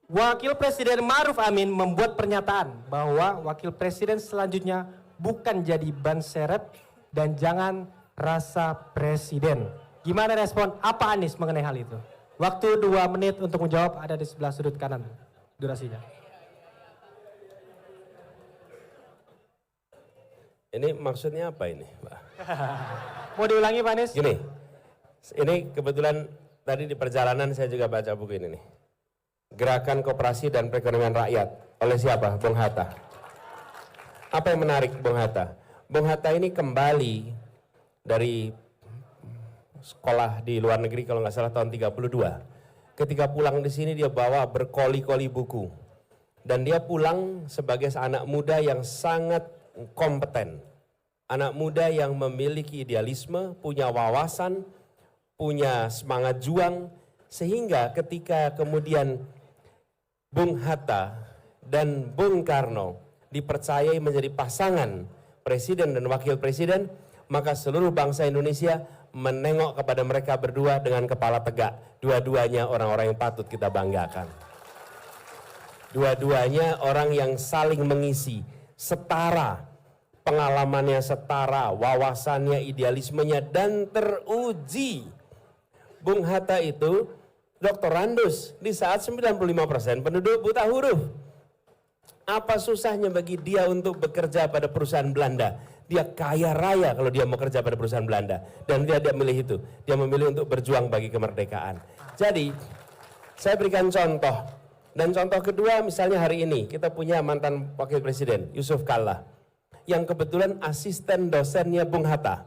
Wakil Presiden Ma'ruf Amin membuat pernyataan bahwa Wakil Presiden selanjutnya bukan jadi ban serep dan jangan rasa presiden. Gimana respon apa Anies mengenai hal itu? Waktu 2 menit untuk menjawab ada di sebelah sudut kanan durasinya. Ini maksudnya apa ini, Pak? Mau diulangi Pak Anies? Gini, ini kebetulan tadi di perjalanan saya juga baca buku ini nih. Gerakan Koperasi dan Perekonomian Rakyat. Oleh siapa? Bung Hatta. Apa yang menarik Bung Hatta? Bung Hatta ini kembali dari sekolah di luar negeri kalau nggak salah tahun 32. Ketika pulang di sini dia bawa berkoli-koli buku. Dan dia pulang sebagai anak muda yang sangat kompeten. Anak muda yang memiliki idealisme, punya wawasan, punya semangat juang, sehingga ketika kemudian Bung Hatta dan Bung Karno dipercayai menjadi pasangan presiden dan wakil presiden, maka seluruh bangsa Indonesia menengok kepada mereka berdua dengan kepala tegak. Dua-duanya orang-orang yang patut kita banggakan. Dua-duanya orang yang saling mengisi, setara, pengalamannya setara, wawasannya, idealismenya, dan teruji. Bung Hatta itu doktorandus di saat 95% penduduk buta huruf. Apa susahnya bagi dia untuk bekerja pada perusahaan Belanda? Dia kaya raya kalau dia mau kerja pada perusahaan Belanda. Dan dia tidak memilih itu. Dia memilih untuk berjuang bagi kemerdekaan. Jadi, saya berikan contoh. Dan contoh kedua misalnya hari ini, kita punya mantan wakil presiden, Yusuf Kalla. yang kebetulan asisten dosennya Bung Hatta.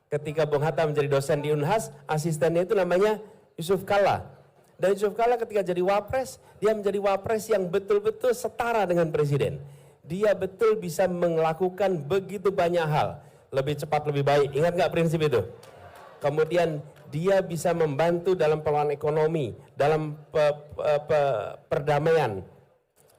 Ketika Bung Hatta menjadi dosen di Unhas, asistennya itu namanya Yusuf Kalla. Dan Yusuf Kalla ketika jadi wapres, dia menjadi wapres yang betul-betul setara dengan presiden. Dia betul bisa melakukan begitu banyak hal. Lebih cepat, lebih baik. Ingat nggak prinsip itu? Kemudian dia bisa membantu dalam pengelolaan ekonomi, dalam perdamaian.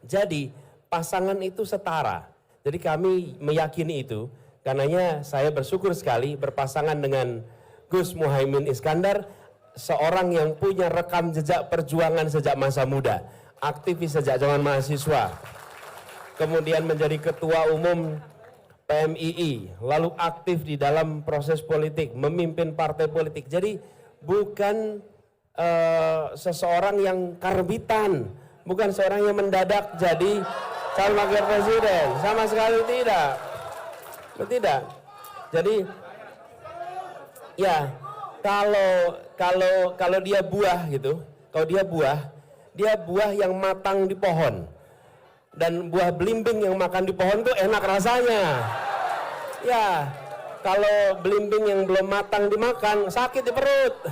Jadi pasangan itu setara. Jadi kami meyakini itu, karenanya saya bersyukur sekali berpasangan dengan Gus Muhaimin Iskandar, seorang yang punya rekam jejak perjuangan sejak masa muda, aktivis sejak zaman mahasiswa, kemudian menjadi ketua umum PMII, lalu aktif di dalam proses politik, memimpin partai politik. Jadi bukan seseorang yang karbitan, bukan seorang yang mendadak jadi calon wakil presiden, sama sekali tidak. Tidak. Jadi ya kalau dia buah gitu, kalau dia buah yang matang di pohon. Dan buah belimbing yang makan di pohon tuh enak rasanya. Ya, kalau belimbing yang belum matang dimakan sakit di perut,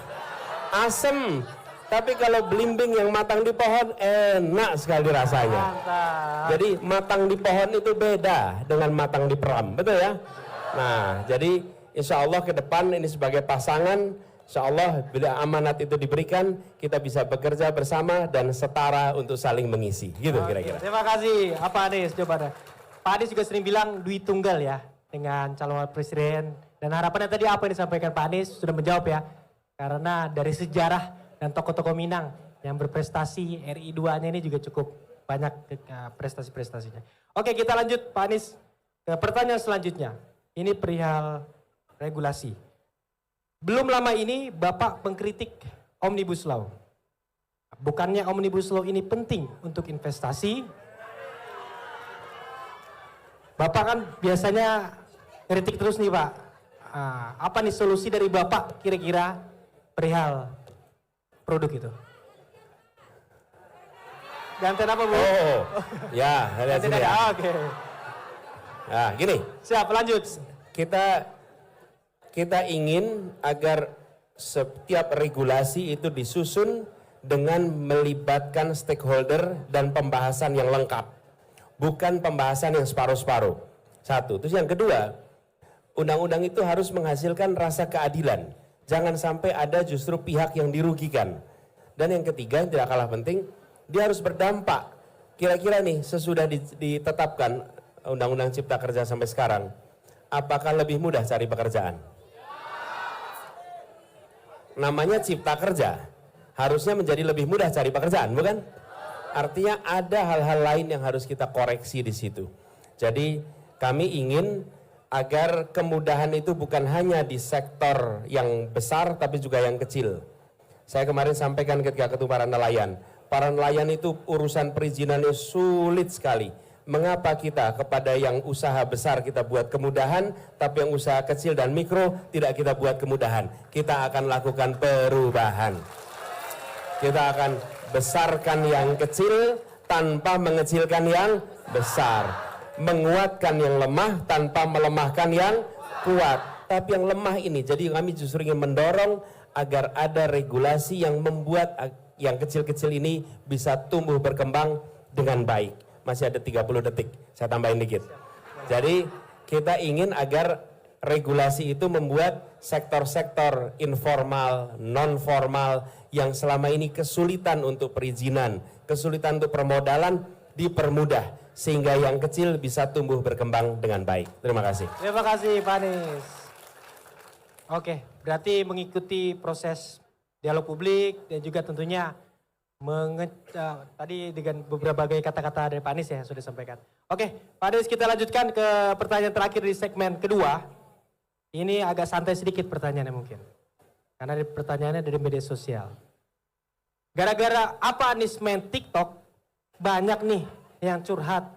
asem. Tapi kalau belimbing yang matang di pohon enak sekali rasanya. Mantap. Jadi matang di pohon itu beda dengan matang di peram, betul ya? Nah, jadi insya Allah ke depan ini sebagai pasangan, insya Allah bila amanat itu diberikan, kita bisa bekerja bersama dan setara untuk saling mengisi. Gitu kira-kira. Terima kasih, Pak Anies jawabannya. Pak Anies juga sering bilang duit tunggal ya dengan calon presiden. Dan harapannya tadi apa yang disampaikan Pak Anies sudah menjawab ya. Karena dari sejarah dan tokoh-tokoh Minang yang berprestasi, RI 2-nya ini juga cukup banyak prestasi-prestasinya. Oke, kita lanjut Pak Anies ke pertanyaan selanjutnya. Ini perihal regulasi. Belum lama ini Bapak mengkritik Omnibus Law. Bukannya Omnibus Law ini penting untuk investasi. Bapak kan biasanya kritik terus nih Pak. Apa nih solusi dari Bapak kira-kira perihal produk itu? Gantian apa Bu? Oh, ya, lihat sini ya. Oke. Nah, gini. Siap, lanjut. Kita ingin agar setiap regulasi itu disusun dengan melibatkan stakeholder dan pembahasan yang lengkap. Bukan pembahasan yang separuh-separuh. Satu. Terus yang kedua, undang-undang itu harus menghasilkan rasa keadilan. Jangan sampai ada justru pihak yang dirugikan. Dan yang ketiga yang tidak kalah penting, dia harus berdampak. Kira-kira nih sesudah ditetapkan Undang-Undang Cipta Kerja sampai sekarang, apakah lebih mudah cari pekerjaan? Namanya Cipta Kerja, harusnya menjadi lebih mudah cari pekerjaan, bukan? Artinya ada hal-hal lain yang harus kita koreksi di situ. Jadi kami ingin agar kemudahan itu bukan hanya di sektor yang besar tapi juga yang kecil. Saya kemarin sampaikan ketika ketemu para nelayan. Para nelayan itu urusan perizinannya sulit sekali. Mengapa kita kepada yang usaha besar kita buat kemudahan, tapi yang usaha kecil dan mikro tidak kita buat kemudahan? Kita akan lakukan perubahan. Kita akan besarkan yang kecil tanpa mengecilkan yang besar. Menguatkan yang lemah tanpa melemahkan yang kuat. Tapi yang lemah ini, jadi kami justru ingin mendorong agar ada regulasi yang membuat yang kecil-kecil ini bisa tumbuh berkembang dengan baik. Masih ada 30 detik, saya tambahin dikit. Jadi kita ingin agar regulasi itu membuat sektor-sektor informal, non-formal yang selama ini kesulitan untuk perizinan, kesulitan untuk permodalan dipermudah. Sehingga yang kecil bisa tumbuh berkembang dengan baik. Terima kasih. Terima kasih Pak Anies. Oke, berarti mengikuti proses dialog publik dan juga tentunya tadi dengan beberapa kata-kata dari Pak Anies ya sudah disampaikan. Oke, Pak Anies kita lanjutkan ke pertanyaan terakhir di segmen kedua. Ini agak santai sedikit pertanyaannya mungkin. Karena pertanyaannya dari media sosial. Gara-gara apa Anies main TikTok, banyak nih yang curhat.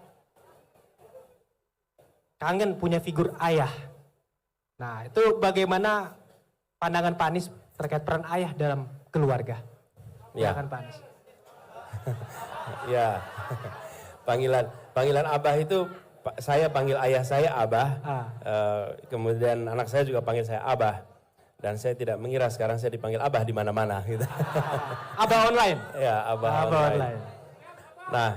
Kangen punya figur ayah. Nah, itu bagaimana pandangan Pak Anies terkait peran ayah dalam keluarga? Ya. Silakan Pak Anies. Ya, panggilan abah itu saya panggil ayah saya Abah, Ah. kemudian anak saya juga panggil saya Abah. Dan saya tidak mengira sekarang saya dipanggil Abah di mana-mana gitu. Abah online. Ya, Abah Abah online. online. Nah,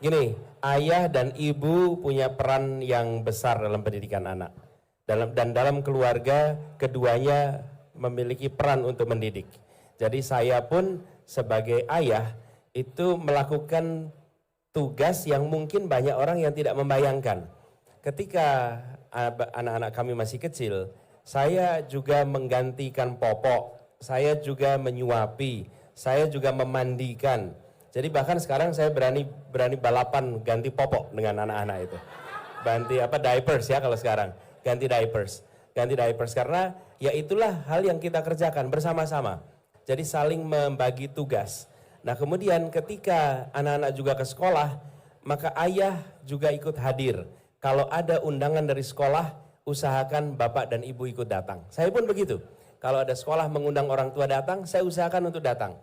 gini, ayah dan ibu punya peran yang besar dalam pendidikan anak. Dan dalam keluarga keduanya memiliki peran untuk mendidik. Jadi saya pun sebagai ayah itu melakukan tugas yang mungkin banyak orang yang tidak membayangkan. Ketika anak-anak kami masih kecil, saya juga menggantikan popok, saya juga menyuapi, saya juga memandikan. Jadi bahkan sekarang saya berani balapan ganti popok dengan anak-anak itu. Ganti diapers ya kalau sekarang, ganti diapers karena ya itulah hal yang kita kerjakan bersama-sama. Jadi saling membagi tugas. Nah kemudian ketika anak-anak juga ke sekolah, maka ayah juga ikut hadir. Kalau ada undangan dari sekolah, usahakan bapak dan ibu ikut datang. Saya pun begitu. Kalau ada sekolah mengundang orang tua datang, saya usahakan untuk datang.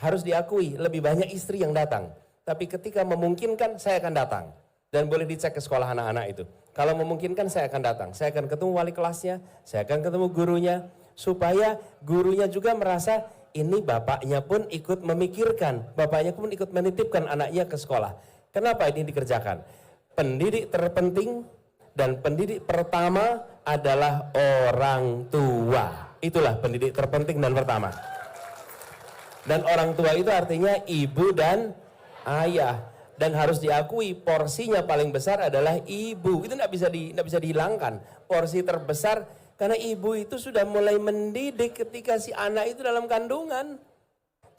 Harus diakui, lebih banyak istri yang datang. Tapi ketika memungkinkan, saya akan datang. Dan boleh dicek ke sekolah anak-anak itu. Kalau memungkinkan, saya akan datang. Saya akan ketemu wali kelasnya, saya akan ketemu gurunya. Supaya gurunya juga merasa, ini bapaknya pun ikut memikirkan. Bapaknya pun ikut menitipkan anaknya ke sekolah. Kenapa ini dikerjakan? Pendidik terpenting dan pendidik pertama adalah orang tua. Itulah pendidik terpenting dan pertama. Dan orang tua itu artinya ibu dan ayah. Dan harus diakui porsinya paling besar adalah ibu. Itu tidak bisa dihilangkan. Porsi terbesar karena ibu itu sudah mulai mendidik ketika si anak itu dalam kandungan.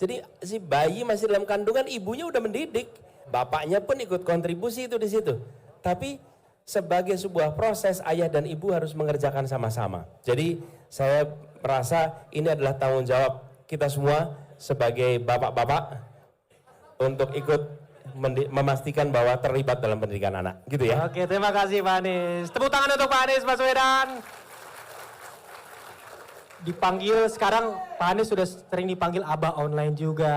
Jadi si bayi masih dalam kandungan, ibunya udah mendidik. Bapaknya pun ikut kontribusi itu di situ. Tapi sebagai sebuah proses, ayah dan ibu harus mengerjakan sama-sama. Jadi saya merasa ini adalah tanggung jawab kita semua sebagai bapak-bapak untuk ikut memastikan bahwa terlibat dalam pendidikan anak. Gitu ya. Oke, terima kasih Pak Anies. Tepuk tangan untuk Pak Anies Baswedan. Dipanggil sekarang, Pak Anies sudah sering dipanggil Abah online juga.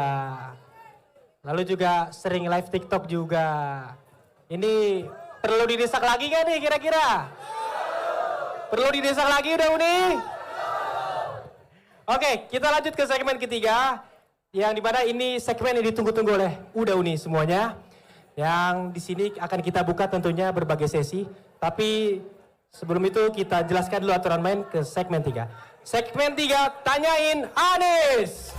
Lalu juga sering live TikTok juga. Ini perlu didesak lagi gak nih kira-kira? Perlu didesak lagi udah Uni? Oke, kita lanjut ke segmen ketiga. Yang dimana ini segmen yang ditunggu-tunggu oleh Uda Uni semuanya. Yang di sini akan kita buka tentunya berbagai sesi. Tapi sebelum itu kita jelaskan dulu aturan main ke segmen 3. Segmen 3, tanyain Anies.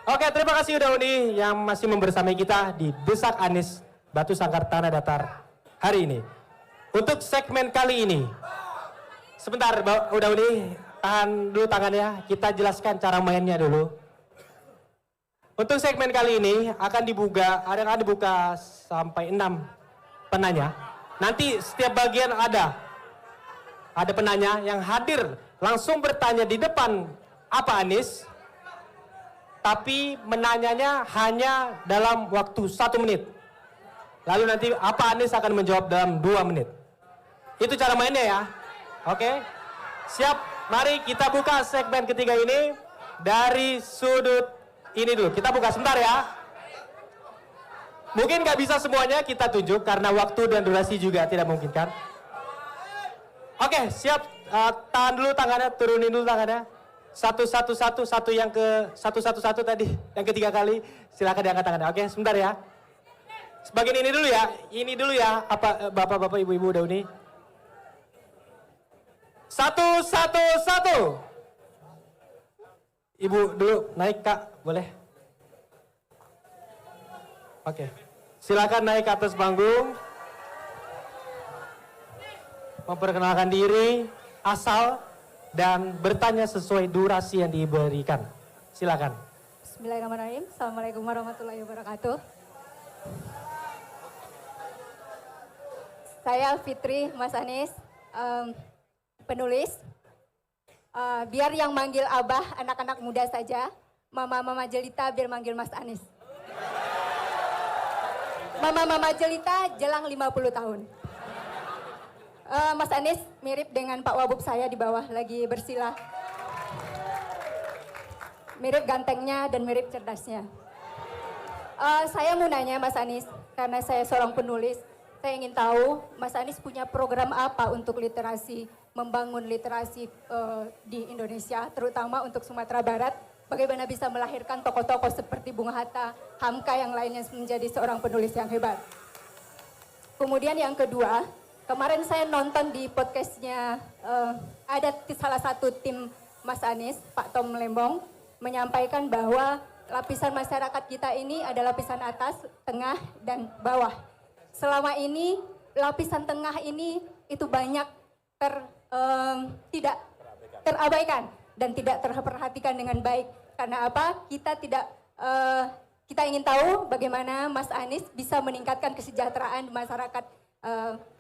Oke, terima kasih Uda Uni yang masih membersamai kita di Desak Anies Batu Sangkar Tanah Datar hari ini. Untuk segmen kali ini, sebentar Uda Uni, tahan dulu tangannya, kita jelaskan cara mainnya dulu. Untuk segmen kali ini akan dibuka sampai 6 penanya. Nanti setiap bagian ada penanya yang hadir langsung bertanya di depan apa Anies. Tapi menanyanya hanya dalam waktu 1 menit. Lalu nanti apa Anies akan menjawab dalam 2 menit. Itu cara mainnya ya. Oke. Siap, mari kita buka segmen ketiga ini dari sudut ini dulu. Kita buka sebentar ya. Mungkin nggak bisa semuanya kita tunjuk karena waktu dan durasi juga tidak memungkinkan. Oke, siap. Tahan dulu tangannya, turunin dulu tangannya. Satu yang ke satu tadi, yang ketiga kali silakan diangkat tangannya. Oke, sebentar ya. Sebagian ini dulu ya, apa bapak-bapak, ibu-ibu udah ini. Satu. Ibu dulu naik Kak, boleh? Oke, silakan naik ke atas panggung. Memperkenalkan diri, asal dan bertanya sesuai durasi yang diberikan. Silakan. Bismillahirrahmanirrahim. Assalamualaikum warahmatullahi wabarakatuh. Saya Fitri Mas Anies, penulis. Biar yang manggil Abah anak-anak muda saja, Mama Jelita biar manggil Mas Anies. Mama Jelita jelang 50 tahun. Mas Anies mirip dengan Pak Wabub saya di bawah lagi bersila. Mirip gantengnya dan mirip cerdasnya. Saya mau nanya Mas Anies, karena saya seorang penulis, saya ingin tahu Mas Anies punya program apa untuk literasi, membangun literasi di Indonesia, terutama untuk Sumatera Barat. Bagaimana bisa melahirkan tokoh-tokoh seperti Bung Hatta, Hamka yang lainnya menjadi seorang penulis yang hebat. Kemudian yang kedua, kemarin saya nonton di podcastnya, ada salah satu tim Mas Anies, Pak Tom Lembong, menyampaikan bahwa lapisan masyarakat kita ini ada lapisan atas, tengah, dan bawah. Selama ini lapisan tengah ini itu banyak tidak terabaikan dan tidak terperhatikan dengan baik. Karena apa? Kita ingin tahu bagaimana Mas Anies bisa meningkatkan kesejahteraan masyarakat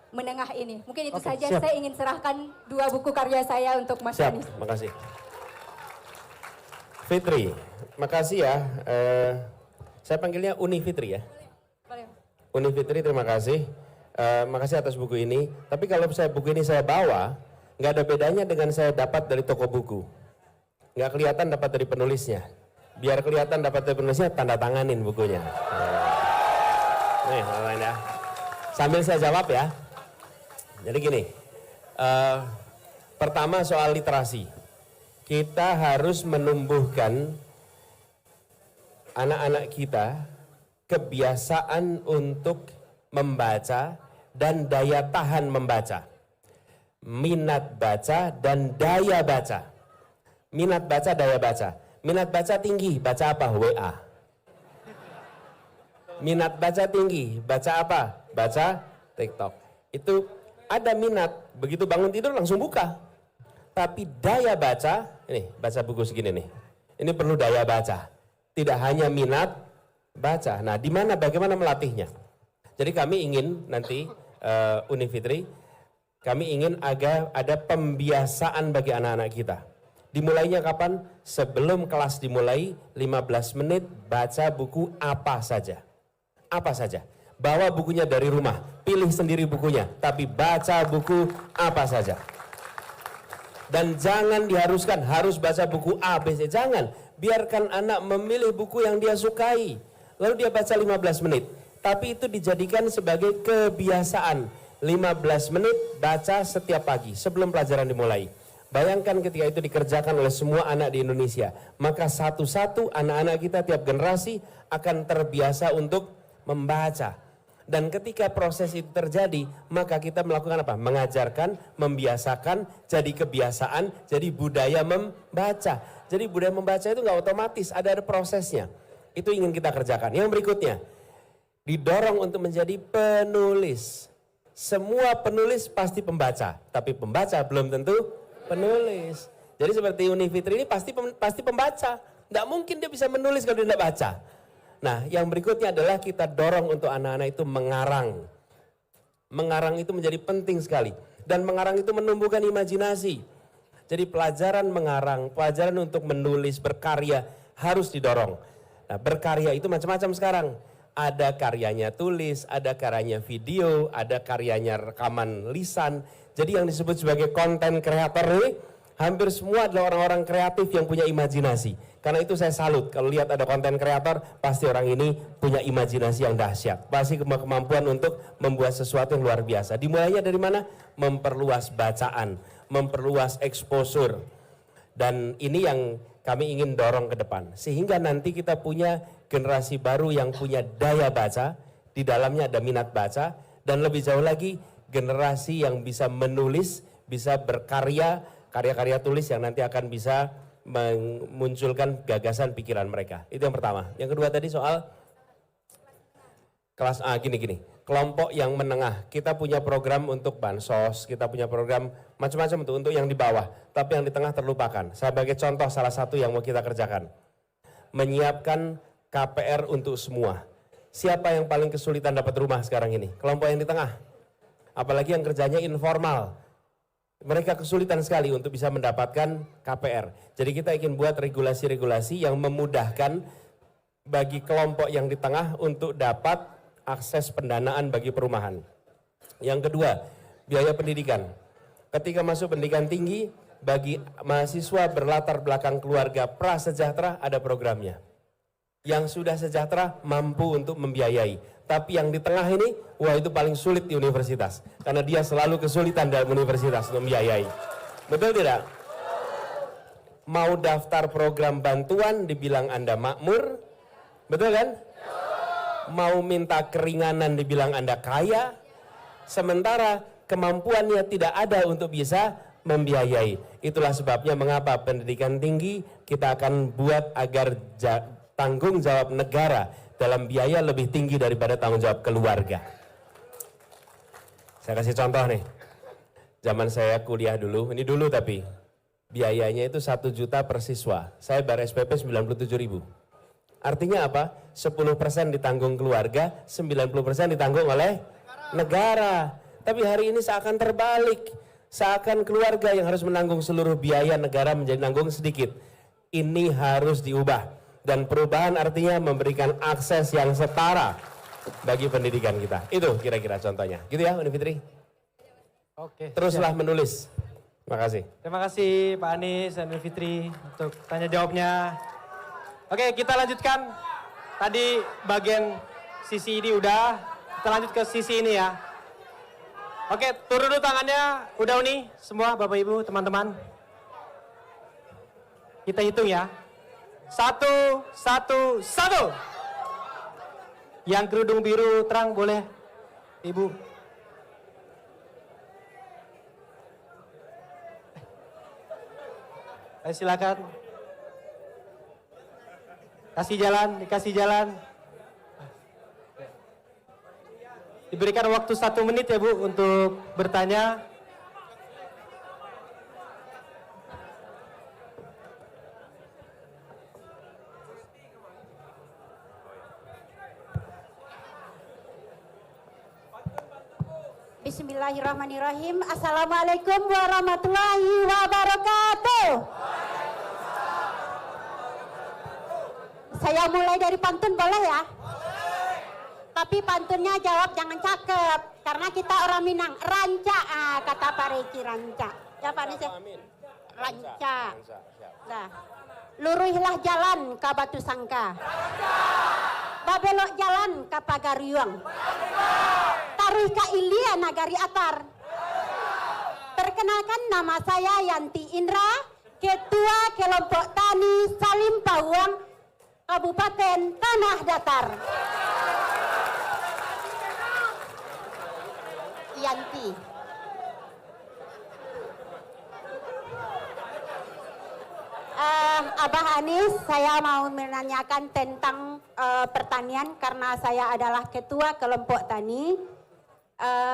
menengah ini. Mungkin itu saja. Siap. Saya ingin serahkan 2 buku karya saya untuk Mas Siap, Anies. makasih. Fitri, makasih ya. Saya panggilnya Uni Fitri ya. Boleh. Uni Fitri, terima kasih. Makasih atas buku ini. Tapi kalau buku ini saya bawa, nggak ada bedanya dengan saya dapat dari toko buku. Nggak kelihatan dapat dari penulisnya. Biar kelihatan dapat dari penulisnya, tanda tanganin bukunya. Nih, teman-teman ya. Sambil saya jawab ya. Jadi gini, pertama soal literasi. Kita harus menumbuhkan anak-anak kita kebiasaan untuk membaca dan daya tahan membaca. Minat baca dan daya baca. Minat baca, daya baca. Minat baca tinggi, baca apa? WA. Minat baca tinggi, baca apa? Baca TikTok. Itu ada minat, begitu bangun tidur langsung buka. Tapi daya baca, ini baca buku segini nih. Ini perlu daya baca. Tidak hanya minat baca. Nah, bagaimana melatihnya? Jadi kami ingin nanti Uni Fitri, kami ingin agar ada pembiasaan bagi anak-anak kita. Dimulainya kapan? Sebelum kelas dimulai 15 menit baca buku apa saja. Apa saja. Bawa bukunya dari rumah, pilih sendiri bukunya, tapi baca buku apa saja. Dan jangan diharuskan harus baca buku A, B, C. Jangan. Biarkan anak memilih buku yang dia sukai. Lalu dia baca 15 menit. Tapi itu dijadikan sebagai kebiasaan. 15 menit baca setiap pagi sebelum pelajaran dimulai. Bayangkan ketika itu dikerjakan oleh semua anak di Indonesia. Maka satu-satu anak-anak kita tiap generasi akan terbiasa untuk membaca. Dan ketika proses itu terjadi, maka kita melakukan apa? Mengajarkan, membiasakan, jadi kebiasaan, jadi budaya membaca. Jadi budaya membaca itu nggak otomatis, ada prosesnya. Itu ingin kita kerjakan. Yang berikutnya, didorong untuk menjadi penulis. Semua penulis pasti pembaca, tapi pembaca belum tentu penulis. Jadi seperti Uni Fitri ini pasti pembaca. Nggak mungkin dia bisa menulis kalau dia tidak baca. Nah, yang berikutnya adalah kita dorong untuk anak-anak itu mengarang. Mengarang itu menjadi penting sekali. Dan mengarang itu menumbuhkan imajinasi. Jadi pelajaran mengarang, pelajaran untuk menulis, berkarya harus didorong. Nah, berkarya itu macam-macam sekarang. Ada karyanya tulis, ada karyanya video, ada karyanya rekaman lisan. Jadi yang disebut sebagai konten kreator ini hampir semua adalah orang-orang kreatif yang punya imajinasi. Karena itu saya salut, kalau lihat ada konten kreator, pasti orang ini punya imajinasi yang dahsyat. Pasti kemampuan untuk membuat sesuatu yang luar biasa. Dimulainya dari mana? Memperluas bacaan, memperluas exposure. Dan ini yang kami ingin dorong ke depan. Sehingga nanti kita punya generasi baru yang punya daya baca, di dalamnya ada minat baca, dan lebih jauh lagi generasi yang bisa menulis, bisa berkarya, karya-karya tulis yang nanti akan bisa memunculkan gagasan pikiran mereka. Itu yang pertama. Yang kedua tadi soal kelas A, gini. Kelompok yang menengah. Kita punya program untuk bansos, kita punya program macam-macam untuk yang di bawah. Tapi yang di tengah terlupakan. Sebagai contoh salah satu yang mau kita kerjakan. Menyiapkan KPR untuk semua. Siapa yang paling kesulitan dapat rumah sekarang ini? Kelompok yang di tengah. Apalagi yang kerjanya informal. Mereka kesulitan sekali untuk bisa mendapatkan KPR. Jadi kita ingin buat regulasi-regulasi yang memudahkan bagi kelompok yang di tengah untuk dapat akses pendanaan bagi perumahan. Yang kedua, biaya pendidikan. Ketika masuk pendidikan tinggi, bagi mahasiswa berlatar belakang keluarga prasejahtera ada programnya. Yang sudah sejahtera mampu untuk membiayai. Tapi yang di tengah ini, wah itu paling sulit di universitas. Karena dia selalu kesulitan dalam universitas untuk membiayai. Betul tidak? Mau daftar program bantuan dibilang Anda makmur. Betul kan? Mau minta keringanan dibilang Anda kaya. Sementara kemampuannya tidak ada untuk bisa membiayai. Itulah sebabnya mengapa pendidikan tinggi kita akan buat agar tanggung jawab negara dalam biaya lebih tinggi daripada tanggung jawab keluarga. Saya kasih contoh nih. Zaman saya kuliah dulu, ini dulu tapi biayanya itu 1 juta per siswa. Saya bayar SPP 97.000. Artinya apa? 10% ditanggung keluarga, 90% ditanggung oleh negara. Tapi hari ini seakan terbalik. Seakan keluarga yang harus menanggung seluruh biaya, negara menjadi nanggung sedikit. Ini harus diubah. Dan perubahan artinya memberikan akses yang setara bagi pendidikan kita. Itu kira-kira contohnya. Gitu ya, Uni Fitri? Oke. Teruslah menulis. Terima kasih. Terima kasih Pak Anies dan Uni Fitri untuk tanya jawabnya. Oke, kita lanjutkan. Tadi bagian sisi ini udah, kita lanjut ke sisi ini ya. Oke, turun dulu tangannya. Udah Uni, semua Bapak Ibu, teman-teman. Kita hitung ya. 1, 1, 1. Yang kerudung biru terang boleh, Ibu. Ayo silakan. Kasih jalan, dikasih jalan. Diberikan waktu 1 menit ya Bu untuk bertanya. Bismillahirrahmanirrahim. Assalamualaikum warahmatullahi wabarakatuh. Saya mulai dari pantun boleh ya? Tapi pantunnya jawab jangan cakep. Karena kita orang Minang. Ranca, kata Pak Reki ranca. Ya Pak Anies. Ranca. Nah. Luruhlah jalan ke Batu Sangka. Babelok jalan ke Pagariuang. Taruh ke Ilia Nagari Atar. Perkenalkan nama saya Yanti Indra, Ketua Kelompok Tani Salim Pawang, Kabupaten Tanah Datar. Yanti. Abah Anies, saya mau menanyakan tentang pertanian karena saya adalah ketua kelompok tani.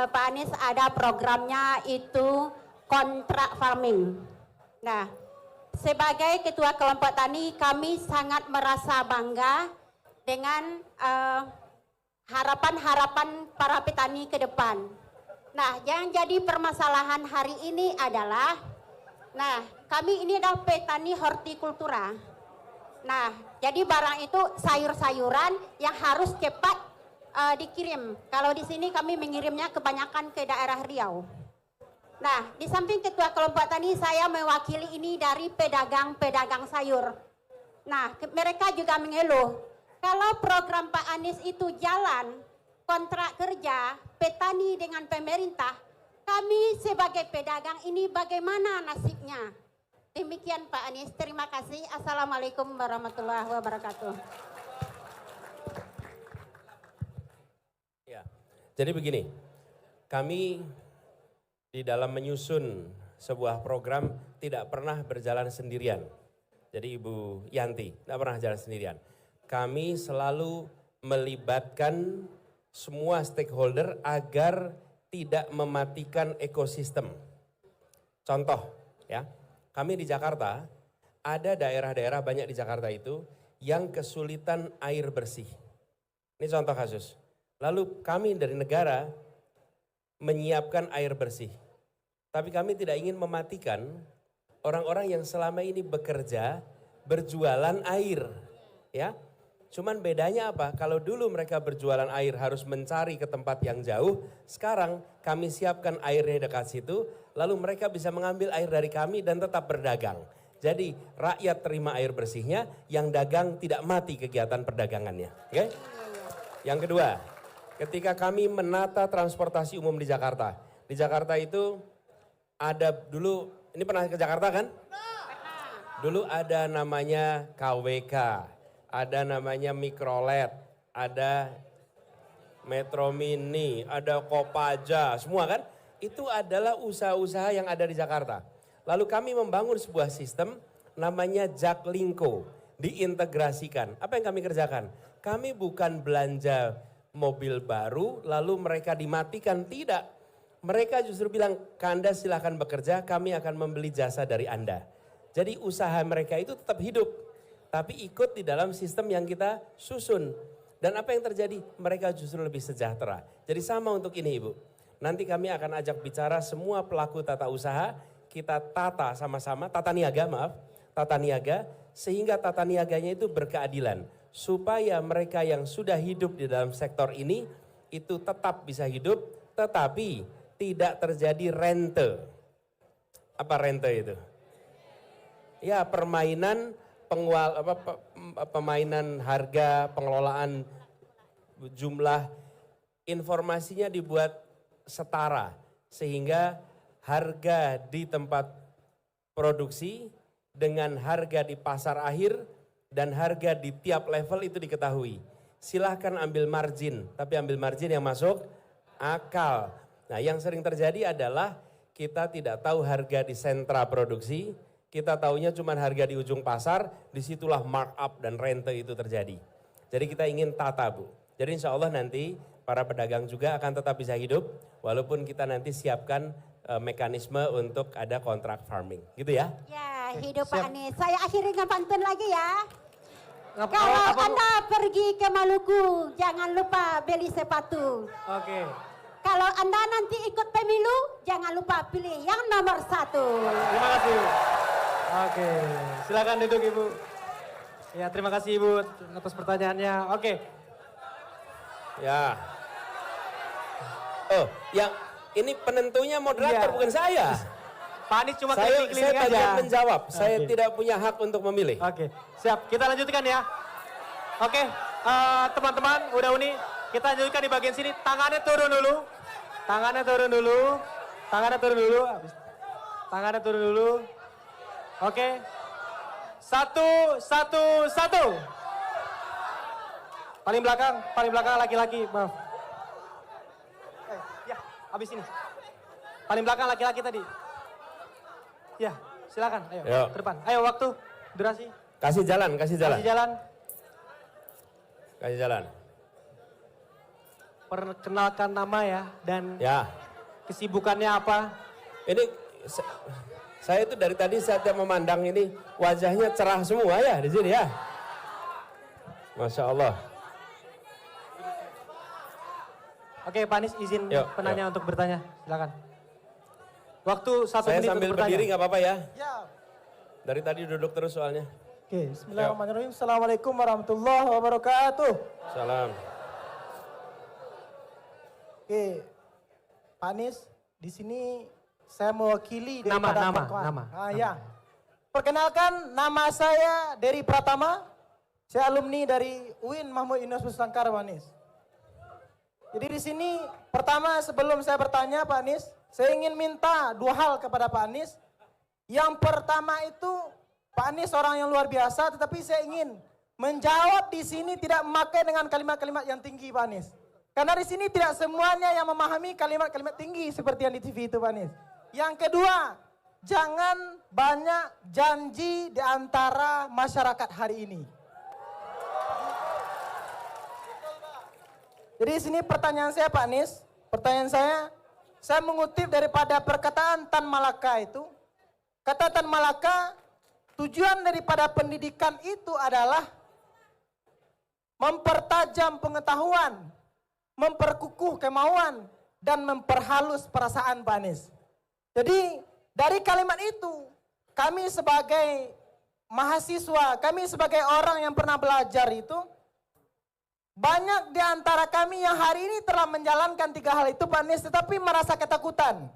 Pak Anies ada programnya itu kontrak farming. Nah, sebagai ketua kelompok tani kami sangat merasa bangga dengan harapan-harapan para petani ke depan. Nah, yang jadi permasalahan hari ini adalah, nah, kami ini adalah petani hortikultura. Nah, jadi barang itu sayur-sayuran yang harus cepat dikirim. Kalau di sini kami mengirimnya kebanyakan ke daerah Riau. Nah, di samping ketua kelompok tani, saya mewakili ini dari pedagang-pedagang sayur. Nah, mereka juga mengeluh, kalau program Pak Anies itu jalan, kontrak kerja, petani dengan pemerintah, kami sebagai pedagang ini bagaimana nasibnya? Demikian Pak Anies, terima kasih. Assalamualaikum warahmatullahi wabarakatuh. Ya, jadi begini, kami di dalam menyusun sebuah program tidak pernah berjalan sendirian. Jadi Ibu Yanti tidak pernah jalan sendirian. Kami selalu melibatkan semua stakeholder agar tidak mematikan ekosistem. Contoh ya, kami di Jakarta, ada daerah-daerah banyak di Jakarta itu yang kesulitan air bersih. Ini contoh kasus. Lalu kami dari negara menyiapkan air bersih. Tapi kami tidak ingin mematikan orang-orang yang selama ini bekerja, berjualan air. Ya, cuman bedanya apa? Kalau dulu mereka berjualan air harus mencari ke tempat yang jauh, sekarang kami siapkan airnya dekat situ, lalu mereka bisa mengambil air dari kami dan tetap berdagang. Jadi rakyat terima air bersihnya, yang dagang tidak mati kegiatan perdagangannya. Oke? Yang kedua, ketika kami menata transportasi umum di Jakarta itu ada dulu, ini pernah ke Jakarta kan? Dulu ada namanya KWK, ada namanya Mikrolet, ada Metro Mini, ada Kopaja, semua kan? Itu adalah usaha-usaha yang ada di Jakarta. Lalu kami membangun sebuah sistem namanya Jaklingko, diintegrasikan. Apa yang kami kerjakan? Kami bukan belanja mobil baru lalu mereka dimatikan, tidak. Mereka justru bilang, Anda silahkan bekerja, kami akan membeli jasa dari Anda. Jadi usaha mereka itu tetap hidup, tapi ikut di dalam sistem yang kita susun. Dan apa yang terjadi? Mereka justru lebih sejahtera. Jadi sama untuk ini Ibu. Nanti kami akan ajak bicara semua pelaku tata usaha, kita tata sama-sama, tata niaga, sehingga tata niaganya itu berkeadilan. Supaya mereka yang sudah hidup di dalam sektor ini, itu tetap bisa hidup, tetapi tidak terjadi rente. Apa rente itu? Ya permainan pemainan harga, pengelolaan jumlah, informasinya dibuat setara. Sehingga harga di tempat produksi dengan harga di pasar akhir dan harga di tiap level itu diketahui. Silahkan ambil margin, tapi ambil margin yang masuk akal. Nah yang sering terjadi adalah kita tidak tahu harga di sentra produksi, kita taunya cuma harga di ujung pasar, disitulah markup dan rente itu terjadi. Jadi kita ingin tata Bu. Jadi insya Allah nanti para pedagang juga akan tetap bisa hidup, walaupun kita nanti siapkan mekanisme untuk ada kontrak farming, gitu ya? Ya, hidup Pak Anies. Saya akhiri dengan pantun lagi ya. Apa- Kalau apa, Bu? Anda pergi ke Maluku, jangan lupa beli sepatu. Oke. Kalau Anda nanti ikut pemilu, jangan lupa pilih yang nomor 1. Terima kasih Ibu. Oke, silakan duduk Ibu. Ya, terima kasih Ibu atas pertanyaannya. Oke. Ya. Oh, yang ini penentunya moderator Iya. bukan saya. Pak Anies cuma Saya keliling-keliling aja. bagian menjawab. Saya Oke. tidak punya hak untuk memilih. Oke, siap. Kita lanjutkan ya. Oke, teman-teman, udah Uni. Kita lanjutkan di bagian sini. Tangannya turun dulu. Tangannya turun dulu. Tangannya turun dulu. Habis. Tangannya turun dulu. Oke. 1, 1, 1. Paling belakang laki-laki. Maaf. Ya, habis ini. Paling belakang laki-laki tadi. Ya, silakan. Ayo, Yuk. ke depan. Ayo, waktu, durasi. Kasih jalan, kasih jalan. Kasih jalan. Kasih jalan. Perkenalkan nama ya dan Ya. kesibukannya apa. Ini saya itu dari tadi saat memandang ini wajahnya cerah semua ya di sini ya. Masya Allah. Oke, Pak Anies izin Yuk, penanya untuk bertanya. Silakan. Waktu 1 Saya menit sambil untuk bertanya. berdiri nggak apa-apa ya. Ya. Dari tadi duduk terus soalnya. Oke, bismillahirrahmanirrahim. Assalamualaikum warahmatullahi wabarakatuh. Salam. Oke, Pak Anies, di sini saya mewakili Nama, daripada nama, Perempuan. nama. Ya. Perkenalkan, nama saya Dery Pratama. Saya alumni dari UIN Mahmud Yunus Nusantara, Pak Anies. Jadi di sini pertama sebelum saya bertanya Pak Anies, saya ingin minta 2 hal kepada Pak Anies. Yang pertama itu Pak Anies orang yang luar biasa, tetapi saya ingin menjawab di sini tidak memakai dengan kalimat-kalimat yang tinggi Pak Anies. Karena di sini tidak semuanya yang memahami kalimat-kalimat tinggi seperti yang di TV itu Pak Anies. Yang kedua, jangan banyak janji di antara masyarakat hari ini. Jadi di sini pertanyaan saya Pak Anies, pertanyaan saya mengutip daripada perkataan Tan Malaka itu. Kata Tan Malaka, tujuan daripada pendidikan itu adalah mempertajam pengetahuan, memperkukuh kemauan, dan memperhalus perasaan Pak Anies. Jadi dari kalimat itu, kami sebagai mahasiswa, kami sebagai orang yang pernah belajar itu, banyak di antara kami yang hari ini telah menjalankan 3 hal itu Pak Anies, tetapi merasa ketakutan.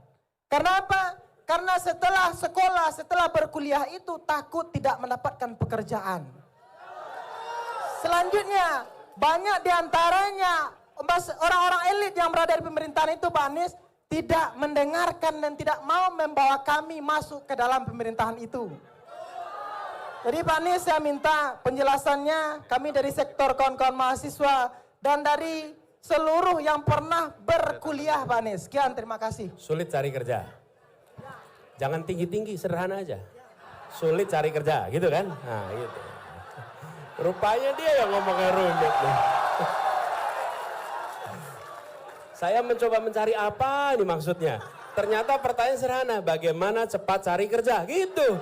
Karena apa? Karena setelah sekolah, setelah berkuliah itu takut tidak mendapatkan pekerjaan. Selanjutnya, banyak diantaranya orang-orang elit yang berada di pemerintahan itu Pak Anies tidak mendengarkan dan tidak mau membawa kami masuk ke dalam pemerintahan itu. Jadi Pak Anies saya minta penjelasannya, kami dari sektor kawan-kawan mahasiswa dan dari seluruh yang pernah berkuliah Pak Anies. Sekian, terima kasih. Sulit cari kerja. Jangan tinggi-tinggi, sederhana aja. Sulit cari kerja, gitu kan? Nah, gitu. Rupanya dia yang ngomongnya rumit nih. Saya mencoba mencari apa nih maksudnya. Ternyata pertanyaan sederhana, bagaimana cepat cari kerja, gitu.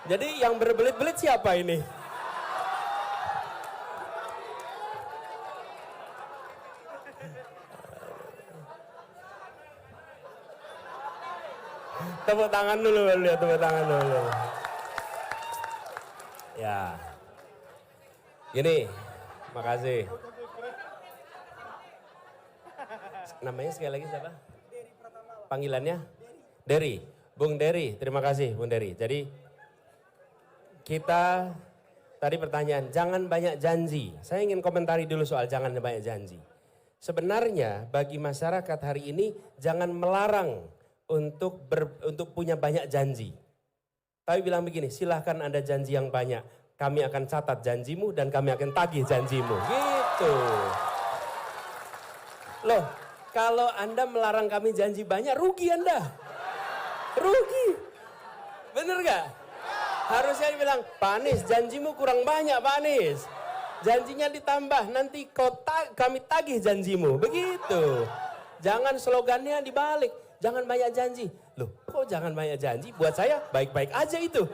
Jadi yang berbelit-belit siapa ini? Tepuk tangan dulu, lihat tepuk tangan dulu. Ya. Gini, makasih. Namanya sekali lagi siapa? Panggilannya? Dery. Bung Dery, terima kasih Bung Dery. Jadi kita tadi pertanyaan, jangan banyak janji. Saya ingin komentari dulu soal jangan banyak janji. Sebenarnya bagi masyarakat hari ini jangan melarang untuk punya banyak janji. Tapi bilang begini, silahkan Anda janji yang banyak. Kami akan catat janjimu dan kami akan tagih janjimu. Gitu. Loh, kalau Anda melarang kami janji banyak, rugi Anda. Rugi. Bener gak? Harusnya bilang, Pak Anies janjimu kurang banyak Pak Anies. Janjinya ditambah, nanti kami tagih janjimu. Begitu. Jangan slogannya dibalik. Jangan banyak janji. Loh, kok jangan banyak janji? Buat saya baik-baik aja itu.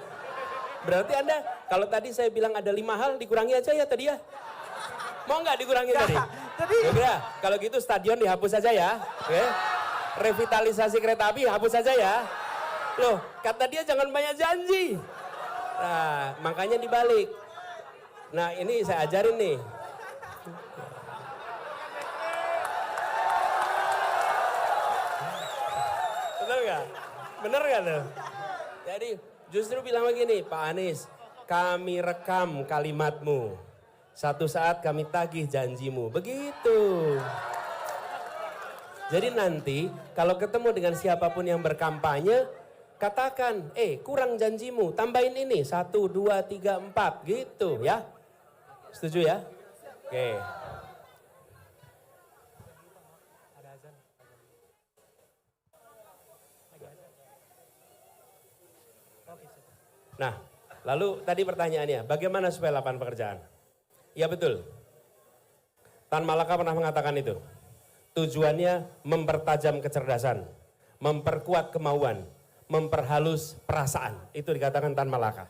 Berarti Anda, kalau tadi saya bilang ada 5 hal, dikurangi aja ya tadi ya. Mau nggak dikurangi tadi? Ya, kalau gitu stadion dihapus saja ya. Oke. Revitalisasi kereta api hapus saja ya. Loh, kata dia jangan banyak janji. Nah, makanya dibalik. Nah, ini saya ajarin nih. Bener gak? Bener gak tuh? Jadi justru bilang begini, Pak Anies, kami rekam kalimatmu. Satu saat kami tagih janjimu. Begitu. Jadi nanti kalau ketemu dengan siapapun yang berkampanye, katakan, kurang janjimu, tambahin ini, 1, 2, 3, 4, gitu ya. Setuju ya? Oke. Nah, lalu tadi pertanyaannya, bagaimana supaya lapangan pekerjaan? Ya betul, Tan Malaka pernah mengatakan itu. Tujuannya mempertajam kecerdasan, memperkuat kemauan, memperhalus perasaan. Itu dikatakan Tan Malaka.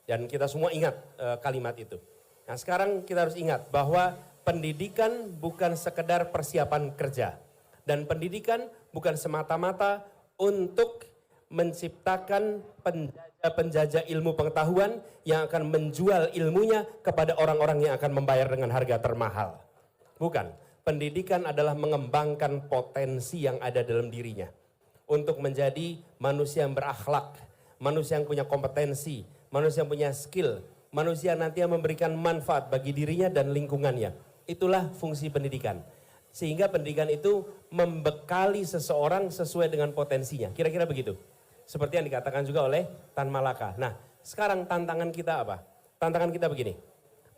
Dan kita semua ingat kalimat itu. Nah sekarang kita harus ingat bahwa pendidikan bukan sekedar persiapan kerja. Dan pendidikan bukan semata-mata untuk menciptakan penjajah ilmu pengetahuan yang akan menjual ilmunya kepada orang-orang yang akan membayar dengan harga termahal. Bukan, pendidikan adalah mengembangkan potensi yang ada dalam dirinya. Untuk menjadi manusia yang berakhlak, manusia yang punya kompetensi, manusia yang punya skill, manusia nanti yang memberikan manfaat bagi dirinya dan lingkungannya. Itulah fungsi pendidikan. Sehingga pendidikan itu membekali seseorang sesuai dengan potensinya. Kira-kira begitu. Seperti yang dikatakan juga oleh Tan Malaka. Nah, sekarang tantangan kita apa? Tantangan kita begini.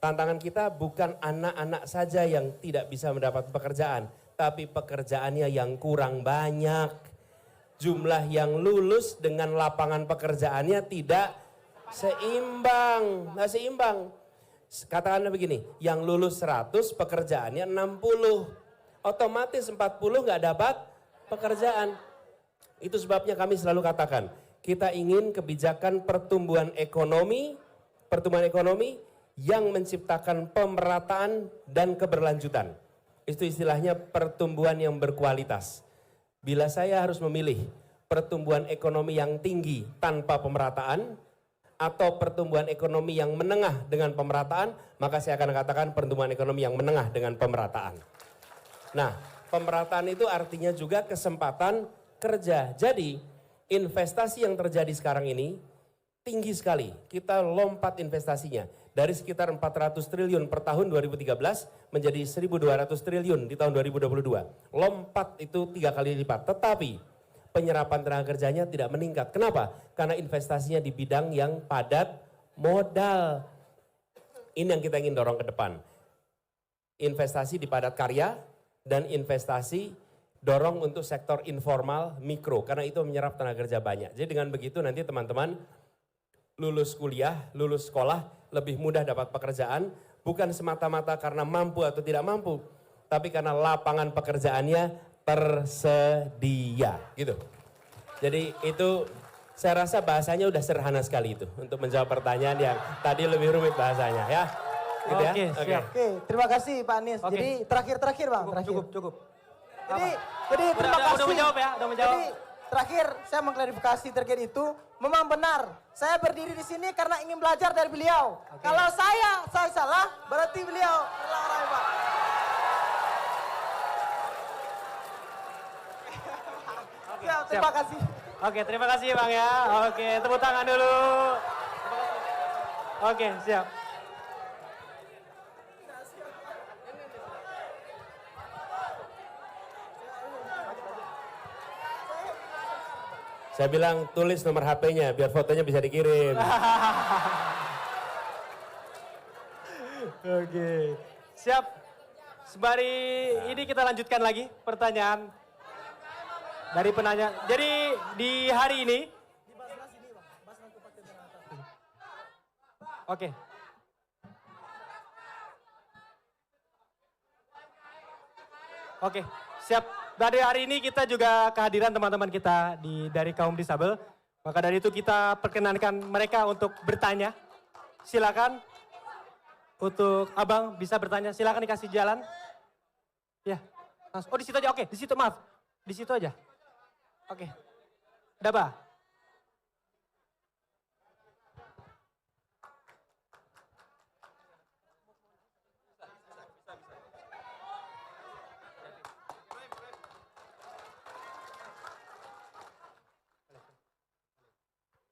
Tantangan kita bukan anak-anak saja yang tidak bisa mendapat pekerjaan, tapi pekerjaannya yang kurang banyak. Jumlah yang lulus dengan lapangan pekerjaannya tidak seimbang, nggak seimbang. Katakanlah begini, yang lulus 100 pekerjaannya 60. Otomatis 40 nggak dapat pekerjaan. Itu sebabnya kami selalu katakan, kita ingin kebijakan pertumbuhan ekonomi yang menciptakan pemerataan dan keberlanjutan. Itu istilahnya pertumbuhan yang berkualitas. Bila saya harus memilih pertumbuhan ekonomi yang tinggi tanpa pemerataan, atau pertumbuhan ekonomi yang menengah dengan pemerataan, maka saya akan katakan pertumbuhan ekonomi yang menengah dengan pemerataan. Nah, pemerataan itu artinya juga kesempatan kerja. Jadi investasi yang terjadi sekarang ini tinggi sekali. Kita lompat investasinya dari sekitar 400 triliun per tahun 2013 menjadi 1.200 triliun di tahun 2022. Lompat itu 3 kali lipat. Tetapi penyerapan tenaga kerjanya tidak meningkat. Kenapa? Karena investasinya di bidang yang padat modal. Ini yang kita ingin dorong ke depan. Investasi di padat karya dan investasi dorong untuk sektor informal mikro. Karena itu menyerap tenaga kerja banyak. Jadi dengan begitu nanti teman-teman lulus kuliah, lulus sekolah lebih mudah dapat pekerjaan. Bukan semata-mata karena mampu atau tidak mampu. Tapi karena lapangan pekerjaannya tersedia. Gitu. Jadi itu saya rasa bahasanya udah sederhana sekali itu untuk menjawab pertanyaan yang tadi lebih rumit bahasanya ya. Gitu ya? Oke, siap. Oke, terima kasih Pak Anies. Oke. Jadi terakhir Bang, terakhir. Cukup. Jadi terima kasih. Udah menjawab ya, udah menjawab. Jadi terakhir saya mengklarifikasi terkait itu memang benar. Saya berdiri di sini karena ingin belajar dari beliau. Kalau saya salah, berarti beliau adalah orang hebat. Siap, terima kasih. Oke, terima kasih Bang ya. Oke, tepuk tangan dulu. Oke, siap. Saya bilang tulis nomor HP-nya biar fotonya bisa dikirim. Oke, siap. Sembari ini kita lanjutkan lagi pertanyaan dari penanya. Jadi di hari ini, oke. Oke, siap. Dari hari ini kita juga kehadiran teman-teman kita dari kaum disabel. Maka dari itu kita perkenankan mereka untuk bertanya. Silakan. Untuk abang bisa bertanya, silakan dikasih jalan. Ya, oh di situ aja, oke, di situ maaf, di situ aja. Oke, Daba.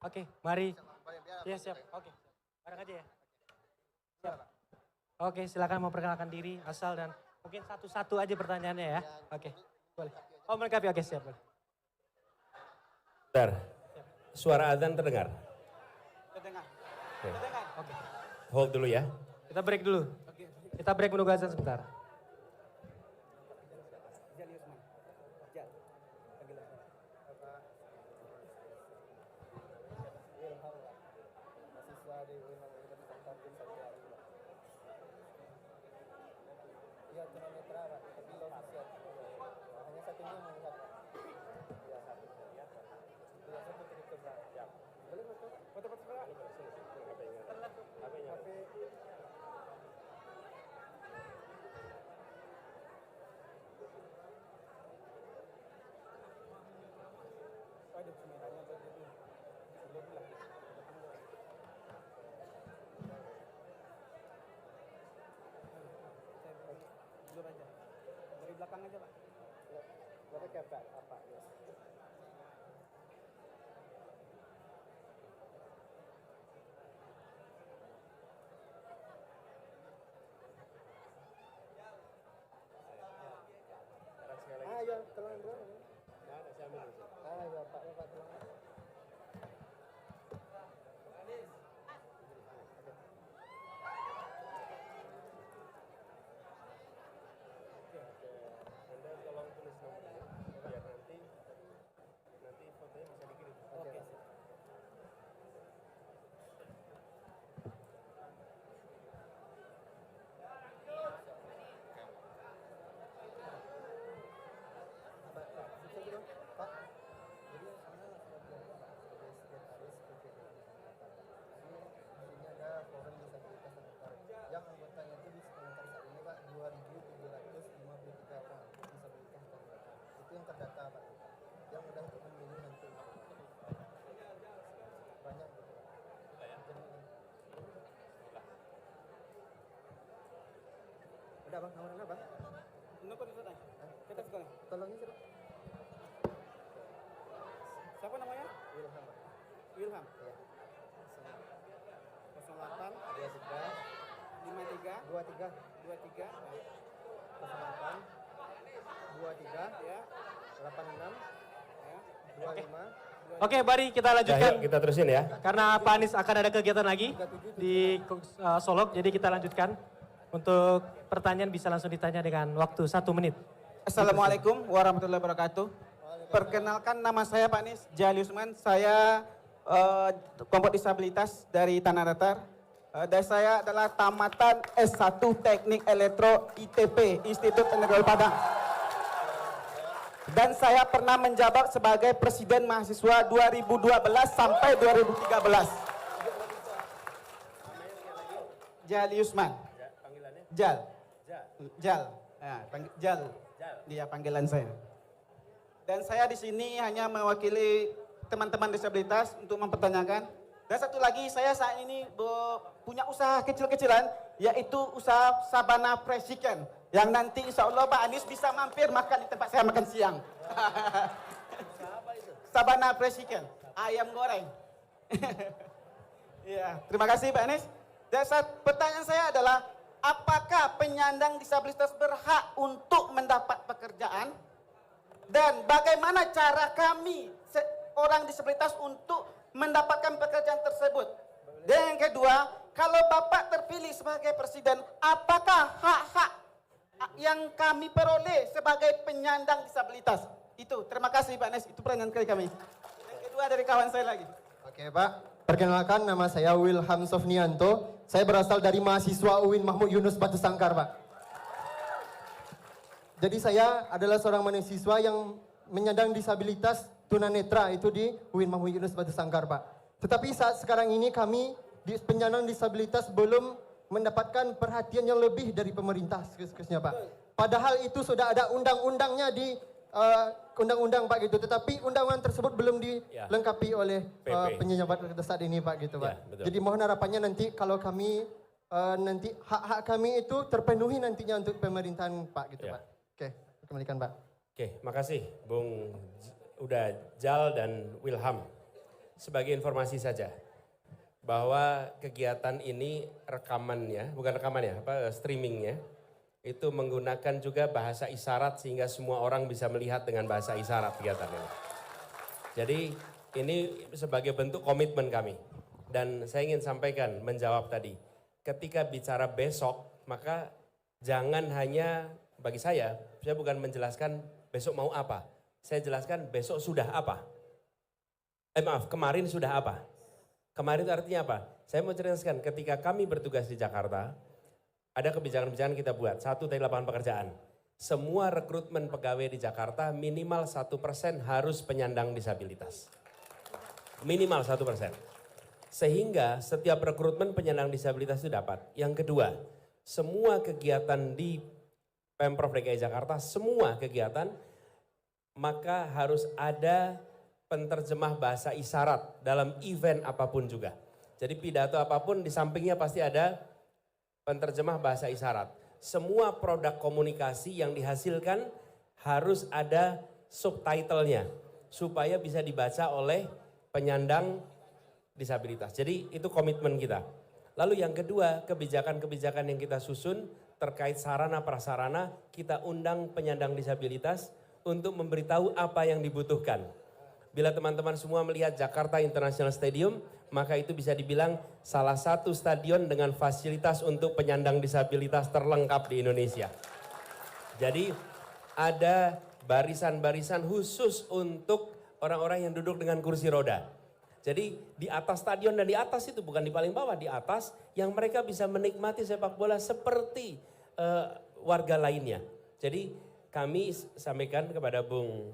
Oke, mari. Ya siap, oke, bareng aja ya. Siap. Oke, silakan memperkenalkan diri, asal dan mungkin satu-satu aja pertanyaannya ya. Oke, boleh. Oh melengkapi, oke siap. Boleh. Bentar, suara azan terdengar? Terdengar. Oke. Oke, Hold dulu ya. kita break dulu. Kita break menunggu azan sebentar. Dari belakang aja Pak. Berapa kepet apa? Ya, tolong dulu. Ya, Pak, tolong. Anda tolong tulis nomornya biar nanti fotonya bisa dikirim. Oke. Yang anggotanya itu di sekitar saat ini Pak 2.753 orang disabilitas dan itu yang terdata Pak. Yang mudah untuk memilih nanti banyak gitu Pak. Udah Bang, nomornya Bang? Nomor kita sekarang. Kita sekarang. Tolongin sih Pak. Siapa namanya? Wilham. Ya. 08 23 23 08 23 ya 86 ya 25. Oke, mari kita Nah, lanjutkan. yuk kita terusin ya. Karena Pak Anies akan ada kegiatan lagi di Solok, jadi kita lanjutkan. Untuk pertanyaan bisa langsung ditanya dengan waktu 1 menit. Assalamualaikum warahmatullahi wabarakatuh. Perkenalkan, nama saya Pak Anies Jali Usman. Saya kelompok disabilitas dari Tanah Datar. Dan saya adalah tamatan S1 Teknik Elektro ITP, Institut Teknologi Padang. Dan saya pernah menjabat sebagai Presiden Mahasiswa 2012 sampai 2013. Jali Usman. Jal. Ya, Jal. Dia panggilan saya. Dan saya di sini hanya mewakili teman-teman disabilitas untuk mempertanyakan. Dan satu lagi, saya saat ini punya usaha kecil-kecilan, yaitu usaha Sabana Fried Chicken. Yang nanti insya Allah Pak Anies bisa mampir makan di tempat saya makan siang. Sabana Fried Chicken, ayam goreng. Ya, terima kasih Pak Anies. Dan pertanyaan saya adalah, apakah penyandang disabilitas berhak untuk mendapat pekerjaan? Dan bagaimana cara kami orang disabilitas untuk mendapatkan pekerjaan tersebut? Dan yang kedua, kalau Bapak terpilih sebagai presiden, apakah hak-hak yang kami peroleh sebagai penyandang disabilitas? Itu, terima kasih Pak Anies, itu pertanyaan dari kami. Yang kedua dari kawan saya lagi. Oke Pak, perkenalkan nama saya Wilham Sofnianto. Saya berasal dari mahasiswa UIN Mahmud Yunus Batu Sangkar, Pak. Jadi saya adalah seorang mahasiswa yang menyandang disabilitas tunanetra itu di UIN Mahmud Yunus Batu Sangkar, Pak. Tetapi saat sekarang ini kami di penyandang disabilitas belum mendapatkan perhatian yang lebih dari pemerintah khususnya, Pak. Padahal itu sudah ada undang-undangnya di undang-undang Pak gitu, tetapi undangan tersebut belum dilengkapi oleh pejabat saat ini Pak gitu Pak. Jadi mohon harapannya nanti kalau kami nanti hak-hak kami itu terpenuhi nantinya untuk pemerintahan Pak gitu Pak. Oke, kembalikan Pak. Oke, makasih Bung Jal dan Wilham. Sebagai informasi saja bahwa kegiatan ini rekamannya, bukan rekamannya, streamingnya itu menggunakan juga bahasa isyarat sehingga semua orang bisa melihat dengan bahasa isyarat kegiatan ini. Jadi ini sebagai bentuk komitmen kami. Dan saya ingin sampaikan, menjawab tadi, ketika bicara besok, maka jangan hanya bagi saya bukan menjelaskan besok mau apa. Saya jelaskan besok sudah apa. Kemarin sudah apa. Kemarin itu artinya apa? Saya mau jelaskan ketika kami bertugas di Jakarta, ada kebijakan-kebijakan kita buat. 1 dari lapangan pekerjaan. Semua rekrutmen pegawai di Jakarta minimal 1% harus penyandang disabilitas. Minimal 1%. Sehingga setiap rekrutmen penyandang disabilitas itu dapat. Yang kedua, semua kegiatan di Pemprov DKI Jakarta, semua kegiatan, maka harus ada penterjemah bahasa isyarat dalam event apapun juga. Jadi pidato apapun di sampingnya pasti ada penterjemah bahasa isyarat. Semua produk komunikasi yang dihasilkan harus ada subtitlenya supaya bisa dibaca oleh penyandang disabilitas. Jadi itu komitmen kita. Lalu yang kedua, kebijakan-kebijakan yang kita susun terkait sarana prasarana, kita undang penyandang disabilitas untuk memberitahu apa yang dibutuhkan. Bila teman-teman semua melihat Jakarta International Stadium, maka itu bisa dibilang salah satu stadion dengan fasilitas untuk penyandang disabilitas terlengkap di Indonesia. Jadi ada barisan-barisan khusus untuk orang-orang yang duduk dengan kursi roda. Jadi di atas stadion dan di atas itu, bukan di paling bawah, di atas yang mereka bisa menikmati sepak bola seperti warga lainnya. Jadi kami sampaikan kepada Bung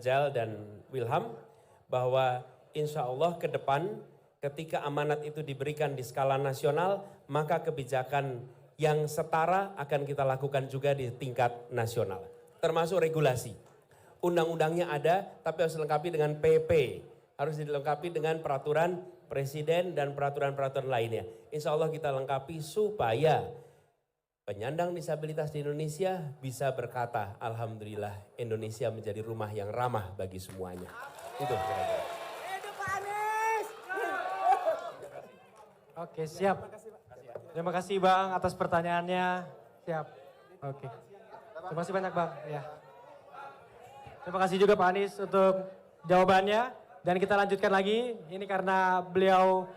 Jal dan Wilham bahwa insya Allah ke depan ketika amanat itu diberikan di skala nasional, maka kebijakan yang setara akan kita lakukan juga di tingkat nasional. Termasuk regulasi. Undang-undangnya ada, tapi harus dilengkapi dengan PP. Harus dilengkapi dengan peraturan presiden dan peraturan-peraturan lainnya. Insya Allah kita lengkapi supaya penyandang disabilitas di Indonesia bisa berkata, alhamdulillah Indonesia menjadi rumah yang ramah bagi semuanya. Itu kira-kira. Oke, siap. Terima kasih Bang atas pertanyaannya. Siap. Oke. Terima kasih banyak Bang. Ya. Terima kasih juga Pak Anies untuk jawabannya. Dan kita lanjutkan lagi. Ini karena beliau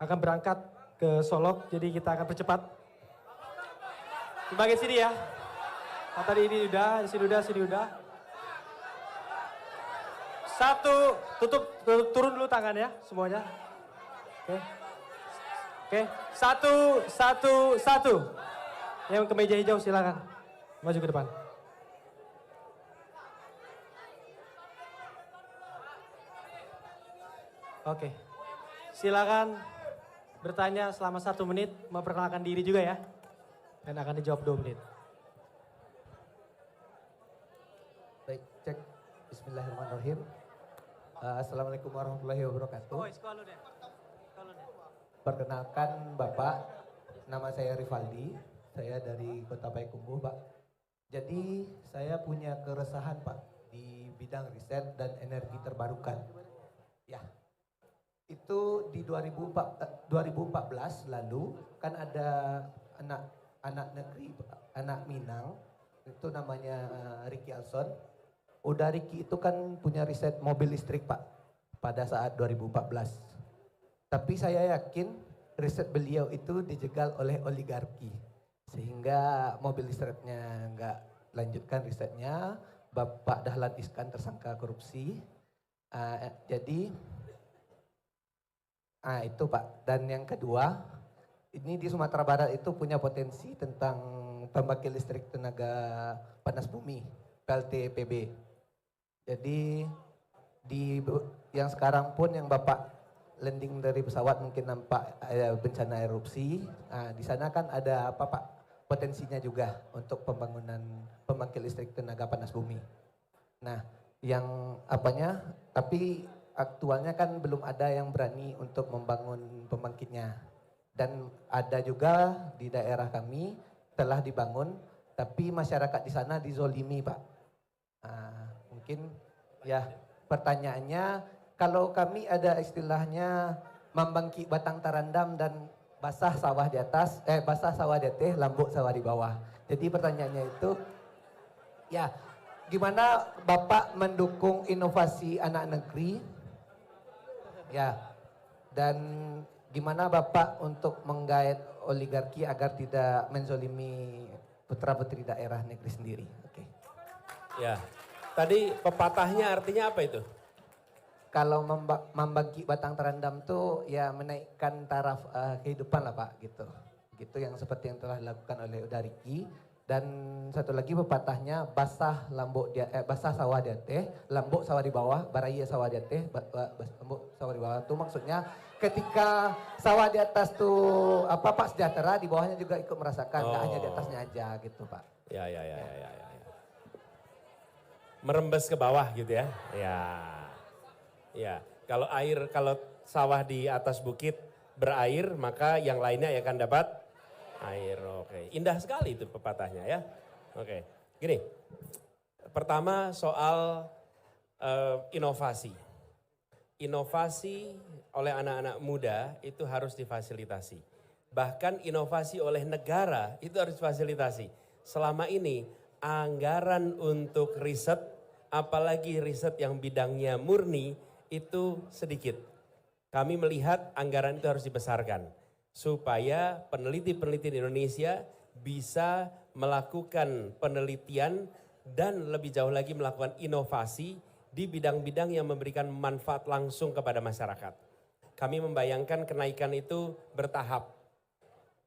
akan berangkat ke Solok, jadi kita akan percepat. Di bagian sini ya. Nah, tadi ini udah, di sini udah. Satu, turun dulu tangan ya semuanya. Oke. Oke, satu. Yang ke meja hijau silakan. Maju ke depan. Oke, silakan bertanya selama 1 menit, memperkenalkan diri juga ya. Dan akan dijawab 2 menit. Baik, cek. Bismillahirrahmanirrahim. Assalamualaikum warahmatullahi wabarakatuh. Perkenalkan Bapak, nama saya Rivaldi, saya dari Kota Payakumbuh, Pak. Jadi saya punya keresahan Pak di bidang riset dan energi terbarukan. Ya, itu di 2014 lalu kan ada anak negeri, anak Minang, itu namanya Ricky Alson. Udah Ricky itu kan punya riset mobil listrik Pak pada saat 2014. Tapi saya yakin riset beliau itu dijegal oleh oligarki. Sehingga mobil listriknya nggak lanjutkan risetnya. Bapak Dahlan Iskan tersangka korupsi. Jadi itu Pak. Dan yang kedua, ini di Sumatera Barat itu punya potensi tentang pembangkit listrik tenaga panas bumi, PLTPB. Jadi yang sekarang pun yang Bapak landing dari pesawat mungkin nampak bencana erupsi. Di sana kan ada apa Pak? Potensinya juga untuk pembangunan pembangkit listrik tenaga panas bumi. Nah, yang apanya? Tapi aktualnya kan belum ada yang berani untuk membangun pembangkitnya. Dan ada juga di daerah kami telah dibangun, tapi masyarakat di sana dizolimi Pak. Mungkin ya pertanyaannya, kalau kami ada istilahnya membangkit batang tarandam dan basah sawah di atas, basah sawah di atas, lambuk sawah di bawah. Jadi pertanyaannya itu, ya gimana Bapak mendukung inovasi anak negeri? Ya, dan gimana Bapak untuk menggait oligarki agar tidak menzolimi putra-putri daerah negeri sendiri? Oke. Ya, tadi pepatahnya artinya apa itu? Kalau membangkit batang terendam tuh ya menaikkan taraf kehidupan lah Pak gitu. Gitu yang seperti yang telah dilakukan oleh Udariki. Dan satu lagi pepatahnya basah sawah di atas, lambuk sawah di bawah, baraya sawah di atas, lambuk sawah di bawah. Itu maksudnya ketika sawah di atas tuh Pak sejahtera, di bawahnya juga ikut merasakan, nggak hanya di atasnya aja gitu Pak. Ya. Merembes ke bawah gitu ya. Ya, kalau sawah di atas bukit berair, maka yang lainnya akan dapat air. Oke, indah sekali itu pepatahnya ya. Oke, gini. Pertama soal inovasi. Inovasi oleh anak-anak muda itu harus difasilitasi. Bahkan inovasi oleh negara itu harus difasilitasi. Selama ini anggaran untuk riset, apalagi riset yang bidangnya murni, itu sedikit. Kami melihat anggaran itu harus dibesarkan supaya peneliti-peneliti di Indonesia bisa melakukan penelitian dan lebih jauh lagi melakukan inovasi di bidang-bidang yang memberikan manfaat langsung kepada masyarakat. Kami membayangkan kenaikan itu bertahap.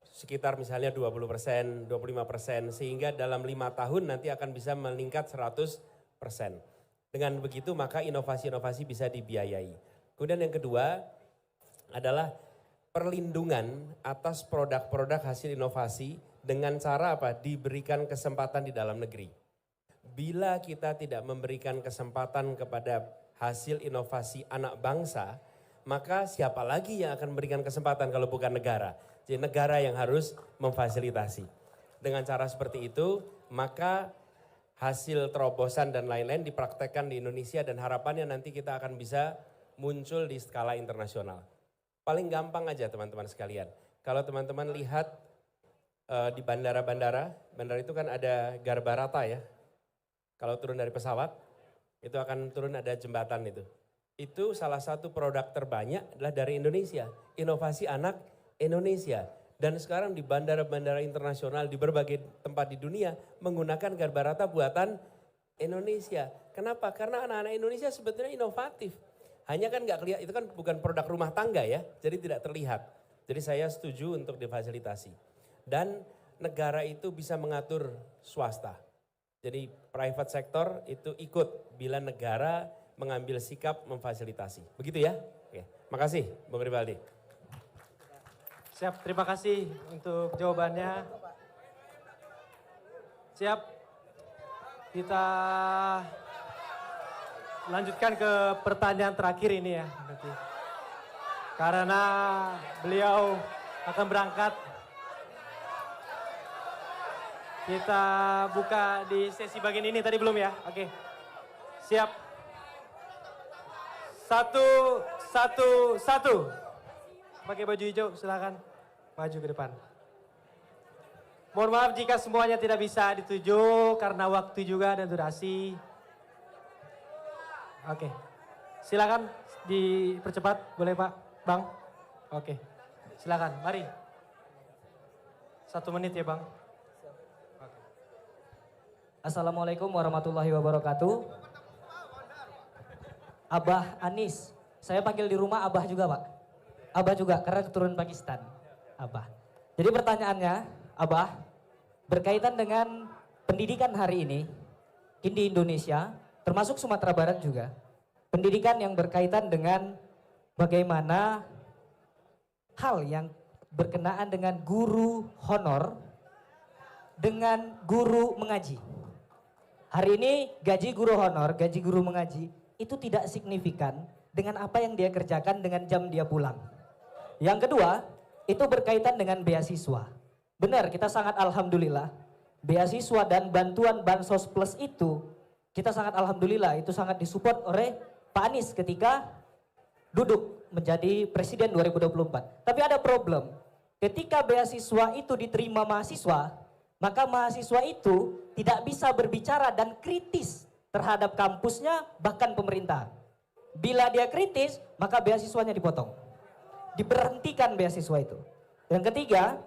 Sekitar misalnya 20%, 25%, sehingga dalam 5 tahun nanti akan bisa meningkat 100%. Dengan begitu maka inovasi-inovasi bisa dibiayai. Kemudian yang kedua adalah perlindungan atas produk-produk hasil inovasi dengan cara apa? Diberikan kesempatan di dalam negeri. Bila kita tidak memberikan kesempatan kepada hasil inovasi anak bangsa, maka siapa lagi yang akan memberikan kesempatan kalau bukan negara? Jadi negara yang harus memfasilitasi. Dengan cara seperti itu, maka hasil terobosan dan lain-lain dipraktekkan di Indonesia dan harapannya nanti kita akan bisa muncul di skala internasional. Paling gampang aja teman-teman sekalian. Kalau teman-teman lihat di bandara itu kan ada garbarata ya. Kalau turun dari pesawat, itu akan turun ada jembatan itu. Itu salah satu produk terbanyak adalah dari Indonesia. Inovasi anak Indonesia. Dan sekarang di bandara-bandara internasional di berbagai tempat di dunia menggunakan garbarata buatan Indonesia. Kenapa? Karena anak-anak Indonesia sebetulnya inovatif. Hanya kan nggak kelihatan, itu kan bukan produk rumah tangga ya, jadi tidak terlihat. Jadi saya setuju untuk difasilitasi. Dan negara itu bisa mengatur swasta. Jadi private sector itu ikut bila negara mengambil sikap memfasilitasi. Begitu ya? Oke, makasih Bung Rivaldi. Siap, terima kasih untuk jawabannya. Siap, kita lanjutkan ke pertanyaan terakhir ini ya. Berarti. Karena beliau akan berangkat. Kita buka di sesi bagian ini tadi belum ya? Oke, siap. Satu. Pakai baju hijau, silakan maju ke depan. Mohon maaf jika semuanya tidak bisa dituju karena waktu juga dan durasi. Oke, silakan dipercepat, boleh Pak, Bang? Oke, silakan, mari. 1 menit ya Bang. Assalamualaikum warahmatullahi wabarakatuh. Abah Anis, saya panggil di rumah Abah juga Pak. Abah juga karena keturunan Pakistan. Abah. Jadi pertanyaannya, Abah, berkaitan dengan pendidikan hari ini di Indonesia, termasuk Sumatera Barat juga. Pendidikan yang berkaitan dengan bagaimana hal yang berkenaan dengan guru honor dengan guru mengaji. Hari ini gaji guru honor, gaji guru mengaji itu tidak signifikan dengan apa yang dia kerjakan dengan jam dia pulang. Yang kedua, itu berkaitan dengan beasiswa. Benar, kita sangat alhamdulillah. Beasiswa dan bantuan Bansos Plus itu, kita sangat alhamdulillah, itu sangat disupport oleh Pak Anies ketika duduk menjadi presiden 2024. Tapi ada problem, ketika beasiswa itu diterima mahasiswa, maka mahasiswa itu tidak bisa berbicara dan kritis terhadap kampusnya, bahkan pemerintah. Bila dia kritis, maka beasiswanya dipotong. Diberhentikan beasiswa itu. Yang ketiga,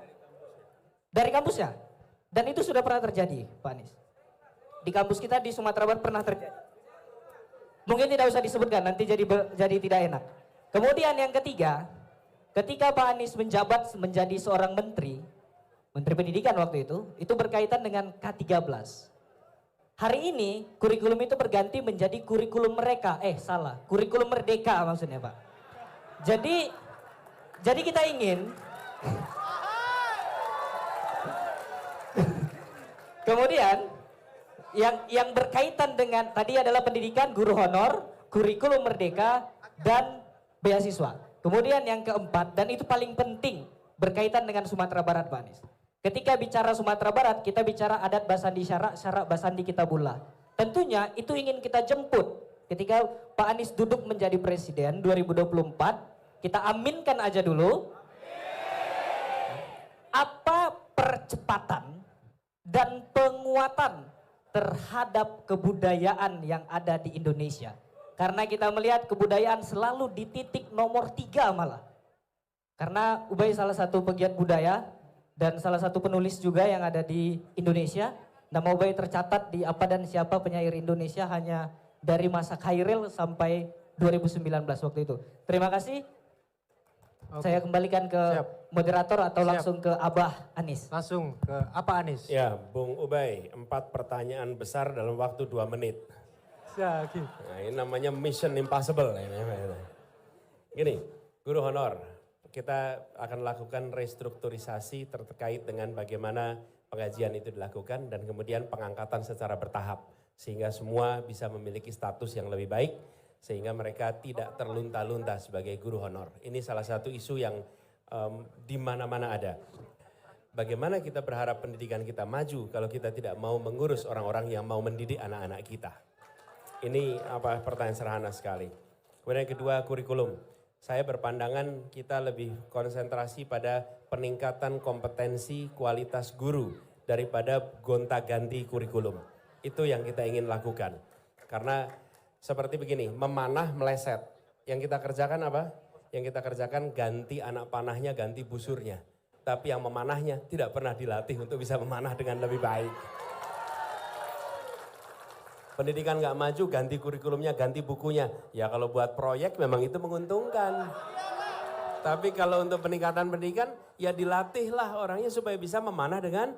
dari kampusnya. Dan itu sudah pernah terjadi, Pak Anies. Di kampus kita di Sumatera Barat pernah terjadi. Mungkin tidak usah disebutkan, nanti jadi tidak enak. Kemudian yang ketiga, ketika Pak Anies menjabat menjadi seorang menteri pendidikan waktu itu berkaitan dengan K13. Hari ini kurikulum itu berganti menjadi kurikulum mereka, kurikulum merdeka maksudnya Pak. Jadi kita ingin, kemudian yang berkaitan dengan tadi adalah pendidikan guru honor, kurikulum merdeka, dan beasiswa. Kemudian yang keempat, dan itu paling penting, berkaitan dengan Sumatera Barat Pak Anies. Ketika bicara Sumatera Barat, kita bicara adat basandi syarak basandi kitabullah. Tentunya itu ingin kita jemput. Ketika Pak Anies duduk menjadi presiden 2024, kita aminkan aja dulu. Apa percepatan dan penguatan terhadap kebudayaan yang ada di Indonesia? Karena kita melihat kebudayaan selalu di titik nomor 3 malah. Karena Ubay salah satu pegiat budaya, dan salah satu penulis juga yang ada di Indonesia. Nama Ubay tercatat di Apa dan Siapa Penyair Indonesia hanya dari masa Khairil sampai 2019 waktu itu. Terima kasih. Oke. Saya kembalikan ke moderator atau langsung ke Abah Anis. Langsung ke apa Anis? Ya, Bung Ubay, 4 pertanyaan besar dalam waktu 2 menit. Nah, ini namanya mission impossible. Gini, guru honor. Kita akan lakukan restrukturisasi terkait dengan bagaimana pengajian itu dilakukan dan kemudian pengangkatan secara bertahap. Sehingga semua bisa memiliki status yang lebih baik sehingga mereka tidak terlunta-lunta sebagai guru honor. Ini salah satu isu yang di mana-mana ada. Bagaimana kita berharap pendidikan kita maju kalau kita tidak mau mengurus orang-orang yang mau mendidik anak-anak kita? Ini pertanyaan sederhana sekali. Kemudian yang kedua, kurikulum. Saya berpandangan kita lebih konsentrasi pada peningkatan kompetensi kualitas guru daripada gonta-ganti kurikulum. Itu yang kita ingin lakukan. Karena seperti begini, memanah meleset. Yang kita kerjakan apa? Yang kita kerjakan ganti anak panahnya, ganti busurnya. Tapi yang memanahnya tidak pernah dilatih untuk bisa memanah dengan lebih baik. Pendidikan nggak maju, ganti kurikulumnya, ganti bukunya. Ya kalau buat proyek memang itu menguntungkan. Tapi kalau untuk peningkatan pendidikan, ya dilatihlah orangnya supaya bisa memanah dengan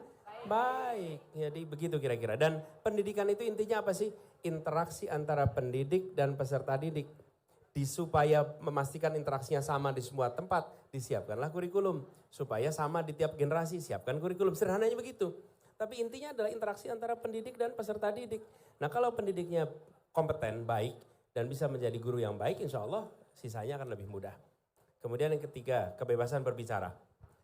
baik. Jadi begitu kira-kira. Dan pendidikan itu intinya apa sih? Interaksi antara pendidik dan peserta didik. Supaya memastikan interaksinya sama di semua tempat, disiapkanlah kurikulum. Supaya sama di tiap generasi, siapkan kurikulum. Sederhananya begitu. Tapi intinya adalah interaksi antara pendidik dan peserta didik. Nah kalau pendidiknya kompeten, baik, dan bisa menjadi guru yang baik, insya Allah sisanya akan lebih mudah. Kemudian yang ketiga, kebebasan berbicara.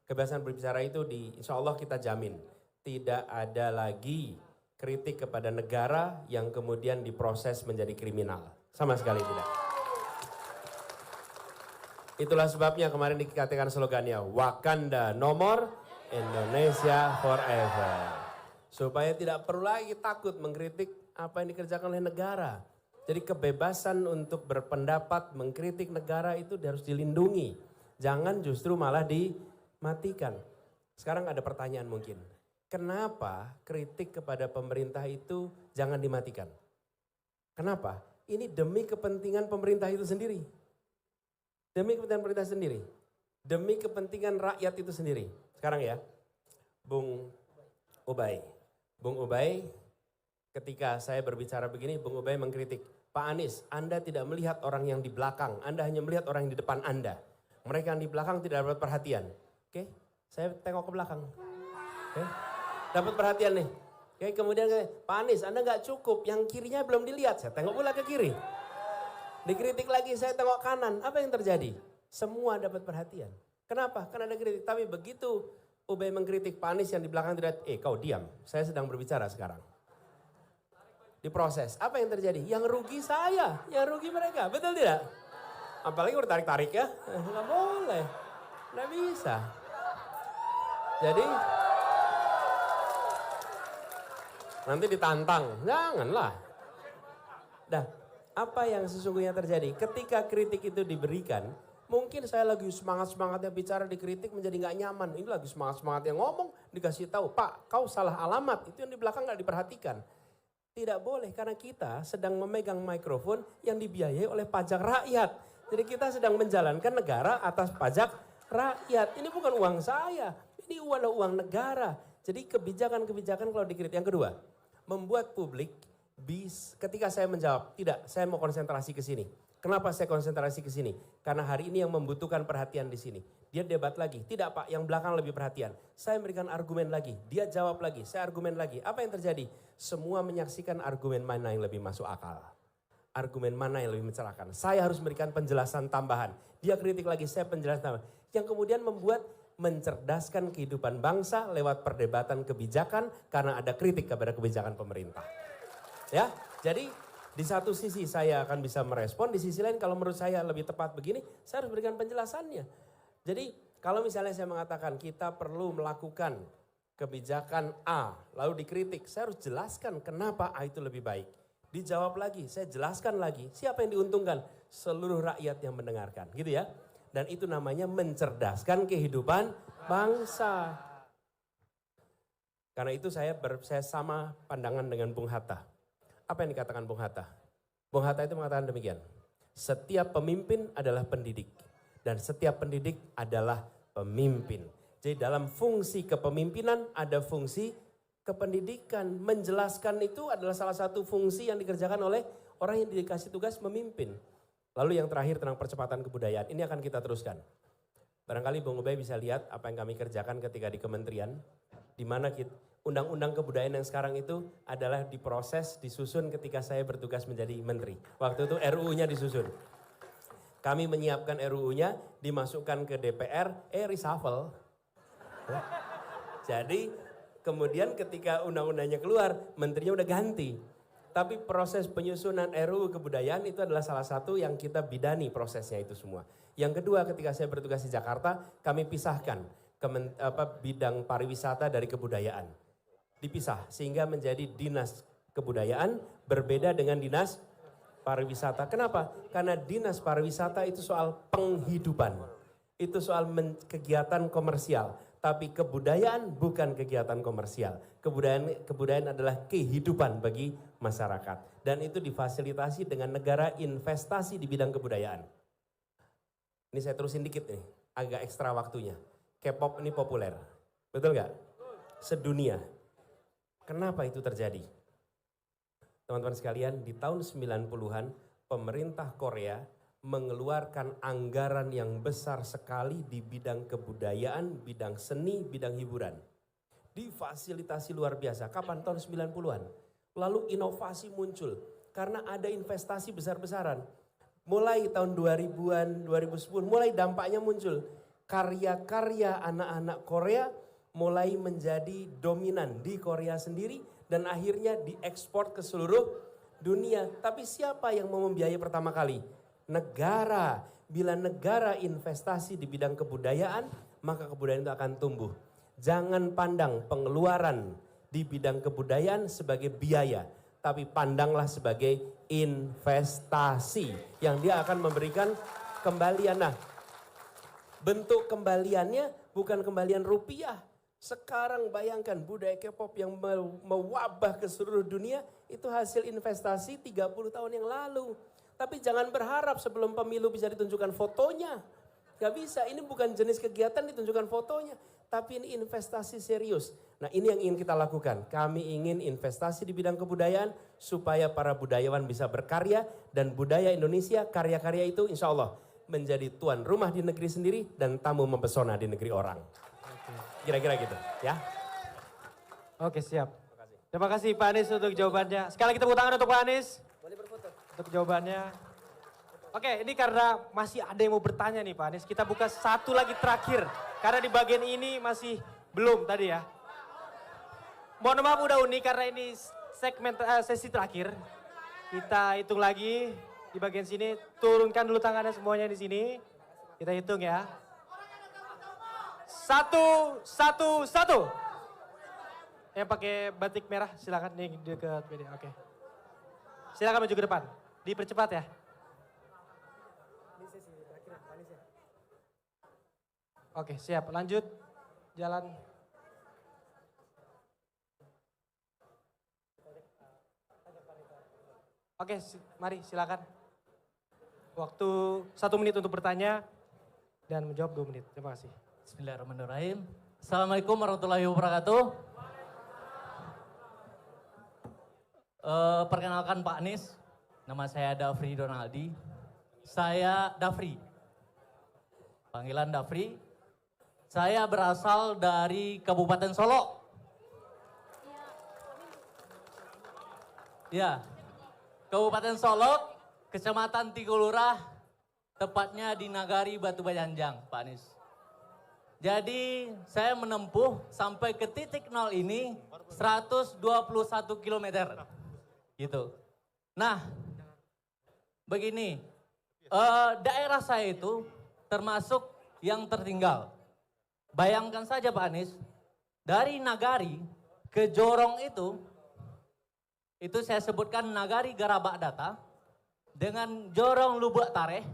Kebebasan berbicara itu insya Allah kita jamin. Tidak ada lagi kritik kepada negara yang kemudian diproses menjadi kriminal. Sama sekali tidak. Itulah sebabnya kemarin dikatakan slogannya Wakanda No More, Indonesia Forever. Supaya tidak perlu lagi takut mengkritik apa yang dikerjakan oleh negara. Jadi kebebasan untuk berpendapat, mengkritik negara itu harus dilindungi. Jangan justru malah dimatikan. Sekarang ada pertanyaan mungkin. Kenapa kritik kepada pemerintah itu jangan dimatikan? Kenapa? Ini demi kepentingan pemerintah itu sendiri. Demi kepentingan pemerintah sendiri. Demi kepentingan rakyat itu sendiri. Sekarang ya, Bung Ubay. Bung Ubay, ketika saya berbicara begini, Bung Ubay mengkritik. Pak Anies, Anda tidak melihat orang yang di belakang. Anda hanya melihat orang yang di depan Anda. Mereka yang di belakang tidak dapat perhatian. Oke, saya tengok ke belakang. Oke, dapat perhatian nih. Oke, kemudian Pak Anies, Anda nggak cukup. Yang kirinya belum dilihat. Saya tengok pula ke kiri. Dikritik lagi, saya tengok kanan. Apa yang terjadi? Semua dapat perhatian. Kenapa? Karena ada kritik. Tapi begitu Ubay mengkritik Pak Anies yang di belakang tidak, kau diam. Saya sedang berbicara sekarang. Diproses. Apa yang terjadi? Yang rugi saya, yang rugi mereka. Betul tidak? Apalagi udah tarik-tarik ya. Nggak boleh. Nggak bisa. Jadi nanti ditantang. Janganlah. Dah. Apa yang sesungguhnya terjadi? Ketika kritik itu diberikan, mungkin saya lagi semangat-semangatnya bicara dikritik menjadi nggak nyaman. Ini lagi semangat-semangatnya ngomong, dikasih tahu, Pak, kau salah alamat. Itu yang di belakang nggak diperhatikan. Tidak boleh karena kita sedang memegang mikrofon yang dibiayai oleh pajak rakyat. Jadi kita sedang menjalankan negara atas pajak rakyat. Ini bukan uang saya, ini uang negara. Jadi kebijakan-kebijakan kalau dikritik. Yang kedua, membuat publik ketika saya menjawab, tidak, saya mau konsentrasi ke sini. Kenapa saya konsentrasi ke sini? Karena hari ini yang membutuhkan perhatian di sini. Dia debat lagi, tidak Pak, yang belakang lebih perhatian. Saya memberikan argumen lagi, dia jawab lagi, saya argumen lagi. Apa yang terjadi? Semua menyaksikan argumen mana yang lebih masuk akal. Argumen mana yang lebih mencerahkan. Saya harus memberikan penjelasan tambahan. Dia kritik lagi, saya penjelasan tambahan. Yang kemudian membuat mencerdaskan kehidupan bangsa lewat perdebatan kebijakan karena ada kritik kepada kebijakan pemerintah. Ya, jadi di satu sisi saya akan bisa merespon, di sisi lain kalau menurut saya lebih tepat begini, saya harus berikan penjelasannya. Jadi kalau misalnya saya mengatakan kita perlu melakukan kebijakan A, lalu dikritik, saya harus jelaskan kenapa A itu lebih baik. Dijawab lagi, saya jelaskan lagi, siapa yang diuntungkan? Seluruh rakyat yang mendengarkan, gitu ya. Dan itu namanya mencerdaskan kehidupan bangsa. Karena itu saya sama pandangan dengan Bung Hatta. Apa yang dikatakan Bung Hatta? Bung Hatta itu mengatakan demikian. Setiap pemimpin adalah pendidik. Dan setiap pendidik adalah pemimpin. Jadi dalam fungsi kepemimpinan ada fungsi kependidikan. Menjelaskan itu adalah salah satu fungsi yang dikerjakan oleh orang yang dikasih tugas memimpin. Lalu yang terakhir tentang percepatan kebudayaan. Ini akan kita teruskan. Barangkali Bung Ubay bisa lihat apa yang kami kerjakan ketika di kementerian. Di mana undang-undang kebudayaan yang sekarang itu adalah diproses, disusun ketika saya bertugas menjadi menteri. Waktu itu RUU-nya disusun. Kami menyiapkan RUU-nya, dimasukkan ke DPR, reshuffle. Jadi kemudian ketika undang-undangnya keluar, menterinya udah ganti. Tapi proses penyusunan RUU kebudayaan itu adalah salah satu yang kita bidani prosesnya itu semua. Yang kedua, ketika saya bertugas di Jakarta, kami pisahkan bidang pariwisata dari kebudayaan. Dipisah sehingga menjadi dinas kebudayaan berbeda dengan dinas pariwisata. Kenapa? Karena dinas pariwisata itu soal penghidupan. Itu soal kegiatan komersial. Tapi kebudayaan bukan kegiatan komersial. Kebudayaan adalah kehidupan bagi masyarakat. Dan itu difasilitasi dengan negara investasi di bidang kebudayaan. Ini saya terusin dikit nih, agak ekstra waktunya. K-pop ini populer, betul nggak? Sedunia. Kenapa itu terjadi? Teman-teman sekalian, di tahun 90-an pemerintah Korea mengeluarkan anggaran yang besar sekali di bidang kebudayaan, bidang seni, bidang hiburan. Difasilitasi luar biasa. Kapan? Tahun 90-an. Lalu inovasi muncul karena ada investasi besar-besaran. Mulai tahun 2000-an, 2010 mulai dampaknya muncul. Karya-karya anak-anak Korea mulai menjadi dominan di Korea sendiri dan akhirnya diekspor ke seluruh dunia. Tapi siapa yang mau membiayai pertama kali? Negara. Bila negara investasi di bidang kebudayaan, maka kebudayaan itu akan tumbuh. Jangan pandang pengeluaran di bidang kebudayaan sebagai biaya, tapi pandanglah sebagai investasi yang dia akan memberikan kembalian. Nah, bentuk kembaliannya bukan kembalian rupiah. Sekarang bayangkan budaya K-pop yang mewabah ke seluruh dunia itu hasil investasi 30 tahun yang lalu. Tapi jangan berharap sebelum pemilu bisa ditunjukkan fotonya. Gak bisa, ini bukan jenis kegiatan ditunjukkan fotonya. Tapi ini investasi serius. Nah ini yang ingin kita lakukan. Kami ingin investasi di bidang kebudayaan supaya para budayawan bisa berkarya. Dan budaya Indonesia, karya-karya itu insya Allah menjadi tuan rumah di negeri sendiri dan tamu mempesona di negeri orang. Kira-kira gitu ya. Oke, siap. Terima kasih Pak Anies untuk jawabannya. Sekali lagi tepuk tangan untuk Pak Anies. Untuk jawabannya. Oke, ini karena masih ada yang mau bertanya nih Pak Anies. Kita buka satu lagi terakhir. Karena di bagian ini masih belum tadi ya. Mohon maaf udah unik karena ini segmen sesi terakhir. Kita hitung lagi di bagian sini. Turunkan dulu tangannya semuanya di sini. Kita hitung ya. 1, 1, 1. Yang pakai batik merah silakan nih dekat media. Oke. Silakan maju ke depan. Dipercepat ya. Oke, siap. Lanjut. Jalan. Oke, mari silakan. Waktu 1 menit untuk bertanya dan menjawab 2 menit. Terima kasih. Bismillahirrahmanirrahim. Assalamualaikum warahmatullahi wabarakatuh. Perkenalkan Pak Anies, nama saya Dafri Donaldi. Saya Dafri, panggilan Dafri. Saya berasal dari Kabupaten Solok. Ya, Kabupaten Solok, Kecamatan Tigulurah, tepatnya di Nagari Batu Bajanjang, Pak Anies. Jadi saya menempuh sampai ke titik 0 ini 121 km. Gitu. Nah, begini, daerah saya itu termasuk yang tertinggal. Bayangkan saja Pak Anies, dari Nagari ke Jorong itu saya sebutkan Nagari Garabak Data, dengan Jorong Lubuk Tareh,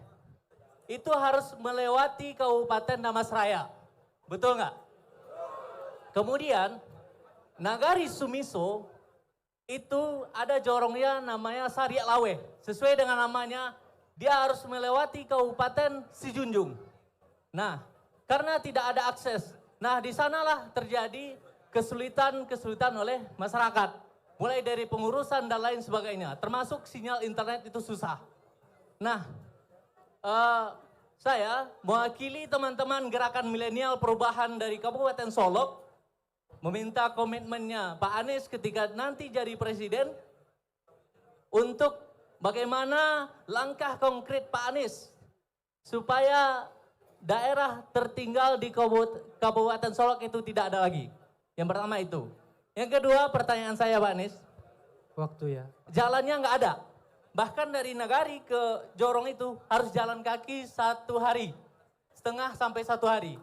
itu harus melewati Kabupaten Damasraya. Betul nggak? Kemudian Nagari Sumiso itu ada jorongnya namanya Sariak Lawe. Sesuai dengan namanya, dia harus melewati Kabupaten Sijunjung. Nah, karena tidak ada akses, nah di sanalah terjadi kesulitan oleh masyarakat. Mulai dari pengurusan dan lain sebagainya, termasuk sinyal internet itu susah. Nah, saya mewakili teman-teman Gerakan Milenial Perubahan dari Kabupaten Solok, meminta komitmennya Pak Anies ketika nanti jadi presiden untuk bagaimana langkah konkret Pak Anies supaya daerah tertinggal di Kabupaten Solok itu tidak ada lagi. Yang pertama itu. Yang kedua pertanyaan saya Pak Anies, Waktu ya. jalannya nggak ada. Bahkan dari Nagari ke Jorong itu harus jalan kaki 1 hari. Setengah sampai 1 hari.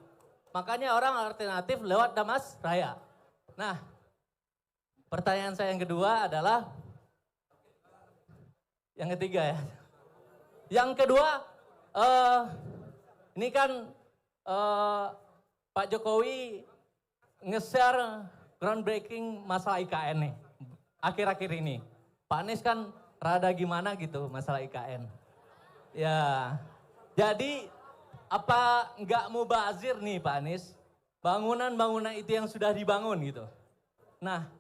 Makanya orang alternatif lewat Damas Raya. Nah, pertanyaan saya yang kedua adalah, yang ketiga ya. Yang kedua, ini kan Pak Jokowi nge-share groundbreaking masalah IKN nih. Akhir-akhir ini. Pak Anies kan rada gimana gitu masalah IKN. Ya, jadi apa nggak mubazir nih Pak Anies? Bangunan-bangunan itu yang sudah dibangun gitu. Nah,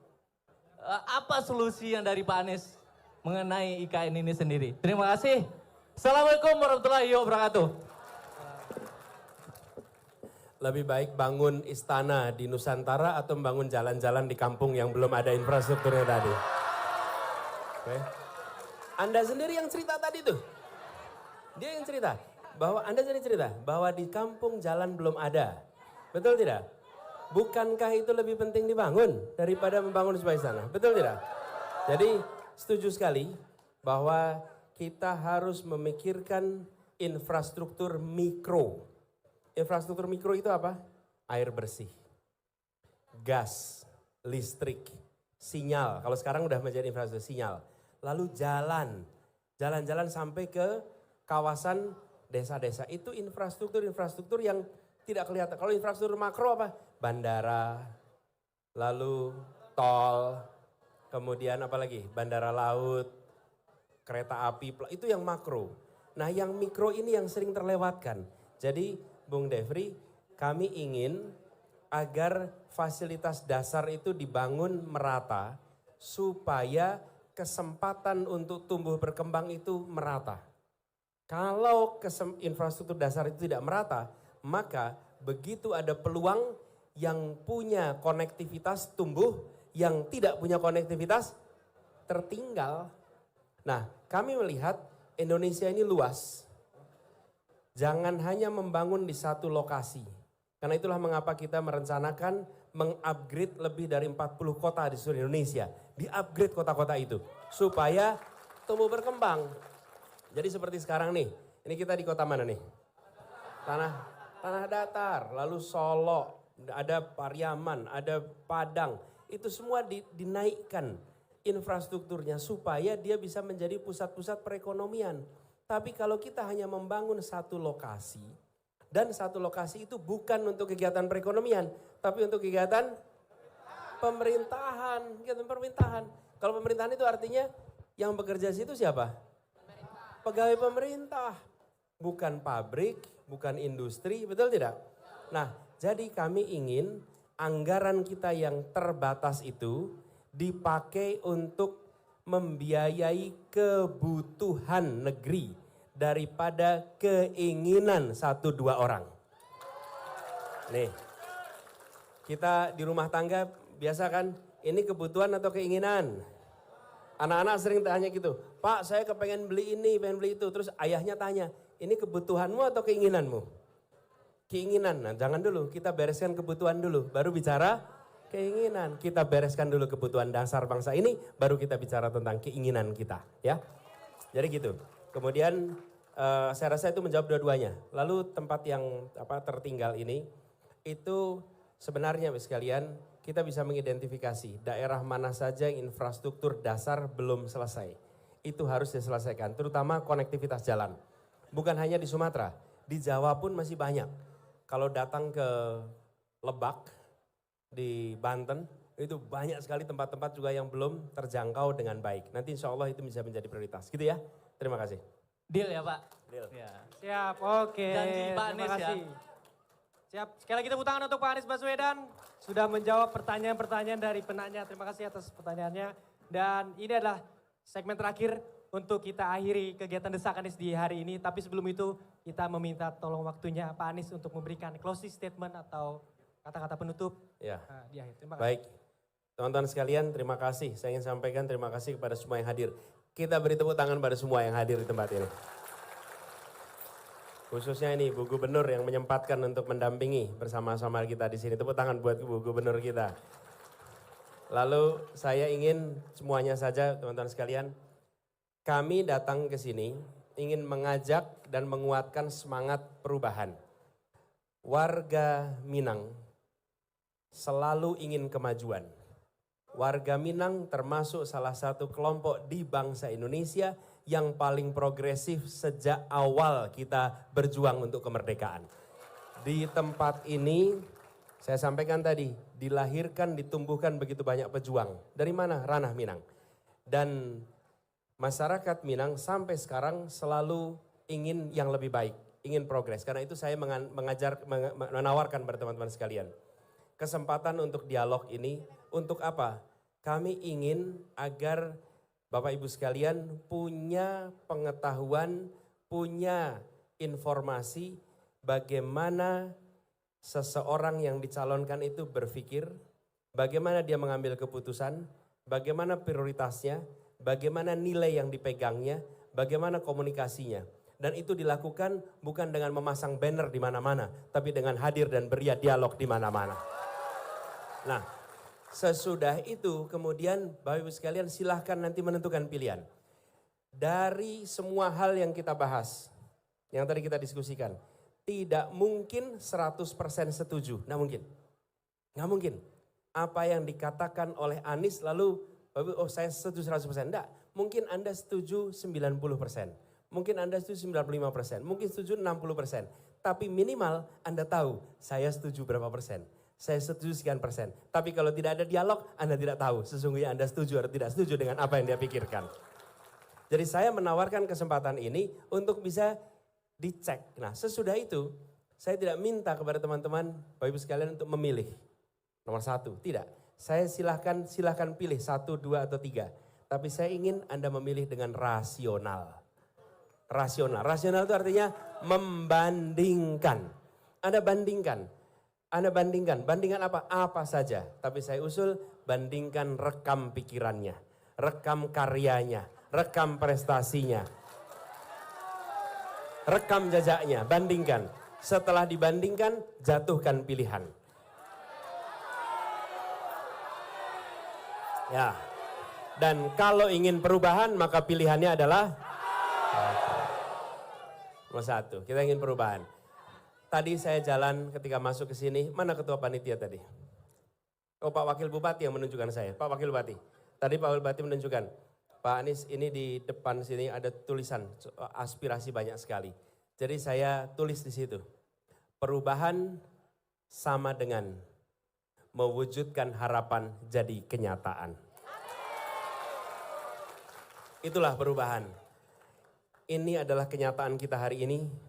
apa solusi yang dari Pak Anies mengenai IKN ini sendiri? Terima kasih. Assalamualaikum warahmatullahi wabarakatuh. Lebih baik bangun istana di Nusantara atau membangun jalan-jalan di kampung yang belum ada infrastrukturnya tadi? Oke. Anda sendiri yang cerita tadi tuh. Dia yang cerita. Bahwa Anda sendiri cerita bahwa di kampung jalan belum ada. Betul tidak? Bukankah itu lebih penting dibangun daripada membangun sebuah istana? Betul tidak? Jadi setuju sekali bahwa kita harus memikirkan infrastruktur mikro. Infrastruktur mikro itu apa? Air bersih, gas, listrik, sinyal. Kalau sekarang udah menjadi infrastruktur sinyal. Lalu jalan-jalan sampai ke kawasan desa-desa. Itu infrastruktur yang tidak kelihatan. Kalau infrastruktur makro apa? Bandara, lalu tol, kemudian apa lagi? Bandara laut, kereta api, itu yang makro. Nah yang mikro ini yang sering terlewatkan. Jadi Bung Devri, kami ingin agar fasilitas dasar itu dibangun merata supaya kesempatan untuk tumbuh berkembang itu merata. Kalau infrastruktur dasar itu tidak merata, maka begitu ada peluang yang punya konektivitas tumbuh, yang tidak punya konektivitas tertinggal. Nah, kami melihat Indonesia ini luas. Jangan hanya membangun di satu lokasi. Karena itulah mengapa kita merencanakan mengupgrade lebih dari 40 kota di seluruh Indonesia. Di-upgrade kota-kota itu. Supaya tumbuh berkembang. Jadi seperti sekarang nih. Ini kita di kota mana nih? Tanah datar. Lalu Solo. Ada Pariaman. Ada Padang. Itu semua dinaikkan infrastrukturnya. Supaya dia bisa menjadi pusat-pusat perekonomian. Tapi kalau kita hanya membangun satu lokasi, dan satu lokasi itu bukan untuk kegiatan perekonomian, tapi untuk kegiatan pemerintahan. Kegiatan pemerintahan. Kalau pemerintahan itu artinya yang bekerja di situ siapa? Pegawai pemerintah. Bukan pabrik, bukan industri, betul tidak? Nah, jadi kami ingin anggaran kita yang terbatas itu dipakai untuk membiayai kebutuhan negeri daripada keinginan 1-2 orang. Nih, kita di rumah tangga biasa kan, ini kebutuhan atau keinginan? Anak-anak sering tanya gitu, Pak saya kepengen beli ini, pengen beli itu. Terus ayahnya tanya, ini kebutuhanmu atau keinginanmu? Keinginan, nah jangan dulu, kita bereskan kebutuhan dulu, baru bicara keinginan. Kita bereskan dulu kebutuhan dasar bangsa ini, baru kita bicara tentang keinginan kita, ya. Jadi gitu. Kemudian saya rasa itu menjawab dua-duanya. Lalu tempat yang tertinggal ini, itu sebenarnya sekalian kita bisa mengidentifikasi daerah mana saja yang infrastruktur dasar belum selesai. Itu harus diselesaikan, terutama konektivitas jalan. Bukan hanya di Sumatera, di Jawa pun masih banyak. Kalau datang ke Lebak, di Banten, itu banyak sekali tempat-tempat juga yang belum terjangkau dengan baik. Nanti insya Allah itu bisa menjadi prioritas. Gitu ya, terima kasih. Deal ya Pak? Deal. Ya. Siap, oke. Janji Pak Terima Anies kasih. ya. Siap, sekali lagi tepuk tangan untuk Pak Anies Baswedan. Sudah menjawab pertanyaan-pertanyaan dari penanya. Terima kasih atas pertanyaannya. Dan ini adalah segmen terakhir untuk kita akhiri kegiatan Desak Anies di hari ini. Tapi sebelum itu kita meminta tolong waktunya Pak Anies untuk memberikan closing statement atau kata-kata penutup Ya. di akhir. Terima kasih. Baik, teman-teman sekalian terima kasih. Saya ingin sampaikan terima kasih kepada semua yang hadir. Kita beri tepuk tangan pada semua yang hadir di tempat ini. Khususnya ini Bu Gubernur yang menyempatkan untuk mendampingi bersama-sama kita di sini. Tepuk tangan buat Bu Gubernur kita. Lalu saya ingin semuanya saja teman-teman sekalian, kami datang ke sini ingin mengajak dan menguatkan semangat perubahan. Warga Minang selalu ingin kemajuan. Warga Minang termasuk salah satu kelompok di bangsa Indonesia yang paling progresif sejak awal kita berjuang untuk kemerdekaan. Di tempat ini, saya sampaikan tadi, dilahirkan, ditumbuhkan begitu banyak pejuang. Dari mana? Ranah Minang. Dan masyarakat Minang sampai sekarang selalu ingin yang lebih baik, ingin progres. Karena itu saya menawarkan pada teman-teman sekalian. Kesempatan untuk dialog ini, untuk apa? Kami ingin agar Bapak Ibu sekalian punya pengetahuan, punya informasi bagaimana seseorang yang dicalonkan itu berpikir, bagaimana dia mengambil keputusan, bagaimana prioritasnya, bagaimana nilai yang dipegangnya, bagaimana komunikasinya. Dan itu dilakukan bukan dengan memasang banner di mana-mana, tapi dengan hadir dan berdialog di mana-mana. Nah, sesudah itu kemudian Bapak Ibu sekalian silahkan nanti menentukan pilihan. Dari semua hal yang kita bahas, yang tadi kita diskusikan, tidak mungkin 100% setuju, nggak mungkin. Nggak mungkin. Apa yang dikatakan oleh Anies lalu, oh saya setuju 100%, enggak. Mungkin Anda setuju 90%, mungkin Anda setuju 95%, mungkin setuju 60%. Tapi minimal Anda tahu saya setuju berapa persen. Saya setuju sekian persen. Tapi kalau tidak ada dialog, Anda tidak tahu sesungguhnya Anda setuju atau tidak setuju dengan apa yang dia pikirkan. Jadi saya menawarkan kesempatan ini untuk bisa dicek. Nah sesudah itu, saya tidak minta kepada teman-teman, Bapak Ibu sekalian untuk memilih nomor 1. Tidak, saya silahkan pilih 1, 2, atau 3. Tapi saya ingin Anda memilih dengan rasional. Rasional itu artinya membandingkan. Anda bandingkan apa? Apa saja. Tapi saya usul bandingkan rekam pikirannya, rekam karyanya, rekam prestasinya, rekam jejaknya, bandingkan. Setelah dibandingkan, jatuhkan pilihan. Ya. Dan kalau ingin perubahan, maka pilihannya adalah nomor 1. Kita ingin perubahan. Tadi saya jalan ketika masuk ke sini, mana ketua panitia tadi? Oh Pak Wakil Bupati yang menunjukkan saya, Pak Wakil Bupati. Tadi Pak Wakil Bupati menunjukkan, Pak Anies ini di depan sini ada tulisan aspirasi banyak sekali. Jadi saya tulis di situ, perubahan sama dengan mewujudkan harapan jadi kenyataan. Itulah perubahan. Ini adalah kenyataan kita hari ini.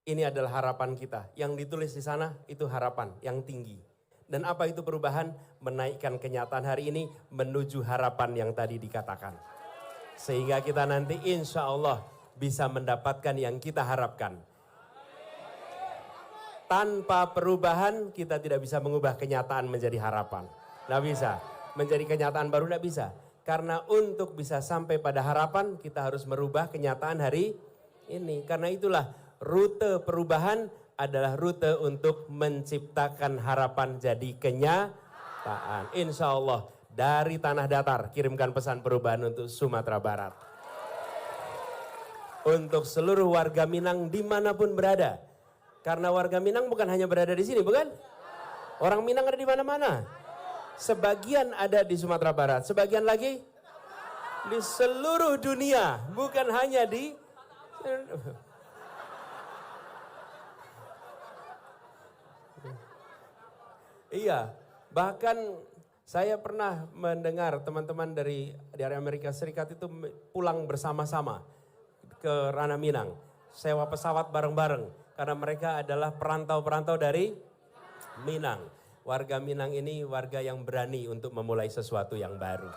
Ini adalah harapan kita. Yang ditulis di sana itu harapan yang tinggi. Dan apa itu perubahan? Menaikkan kenyataan hari ini menuju harapan yang tadi dikatakan. Sehingga kita nanti insya Allah bisa mendapatkan yang kita harapkan. Tanpa perubahan kita tidak bisa mengubah kenyataan menjadi harapan. Nggak bisa. Menjadi kenyataan baru nggak bisa. Karena untuk bisa sampai pada harapan kita harus merubah kenyataan hari ini. Karena itulah rute perubahan adalah rute untuk menciptakan harapan jadi kenyataan. Insya Allah dari tanah datar kirimkan pesan perubahan untuk Sumatera Barat. Untuk seluruh warga Minang dimanapun berada. Karena warga Minang bukan hanya berada di sini, bukan? Orang Minang ada di mana-mana. Sebagian ada di Sumatera Barat, sebagian lagi di seluruh dunia. Bukan hanya di... Iya, bahkan saya pernah mendengar teman-teman dari Amerika Serikat itu pulang bersama-sama ke Ranah Minang. Sewa pesawat bareng-bareng karena mereka adalah perantau-perantau dari Minang. Warga Minang ini warga yang berani untuk memulai sesuatu yang baru.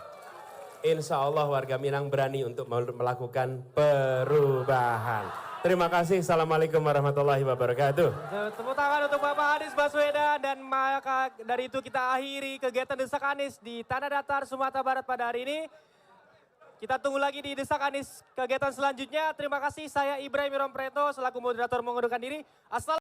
Insya Allah warga Minang berani untuk melakukan perubahan. Terima kasih. Assalamualaikum warahmatullahi wabarakatuh. Tepuk tangan untuk Bapak Anies Baswedan, dan maka dari itu kita akhiri kegiatan Desak Anies di Tanah Datar Sumatera Barat pada hari ini. Kita tunggu lagi di Desak Anies kegiatan selanjutnya. Terima kasih, saya Ibrahim Irompreto selaku moderator mengundurkan diri. Assalamualaikum.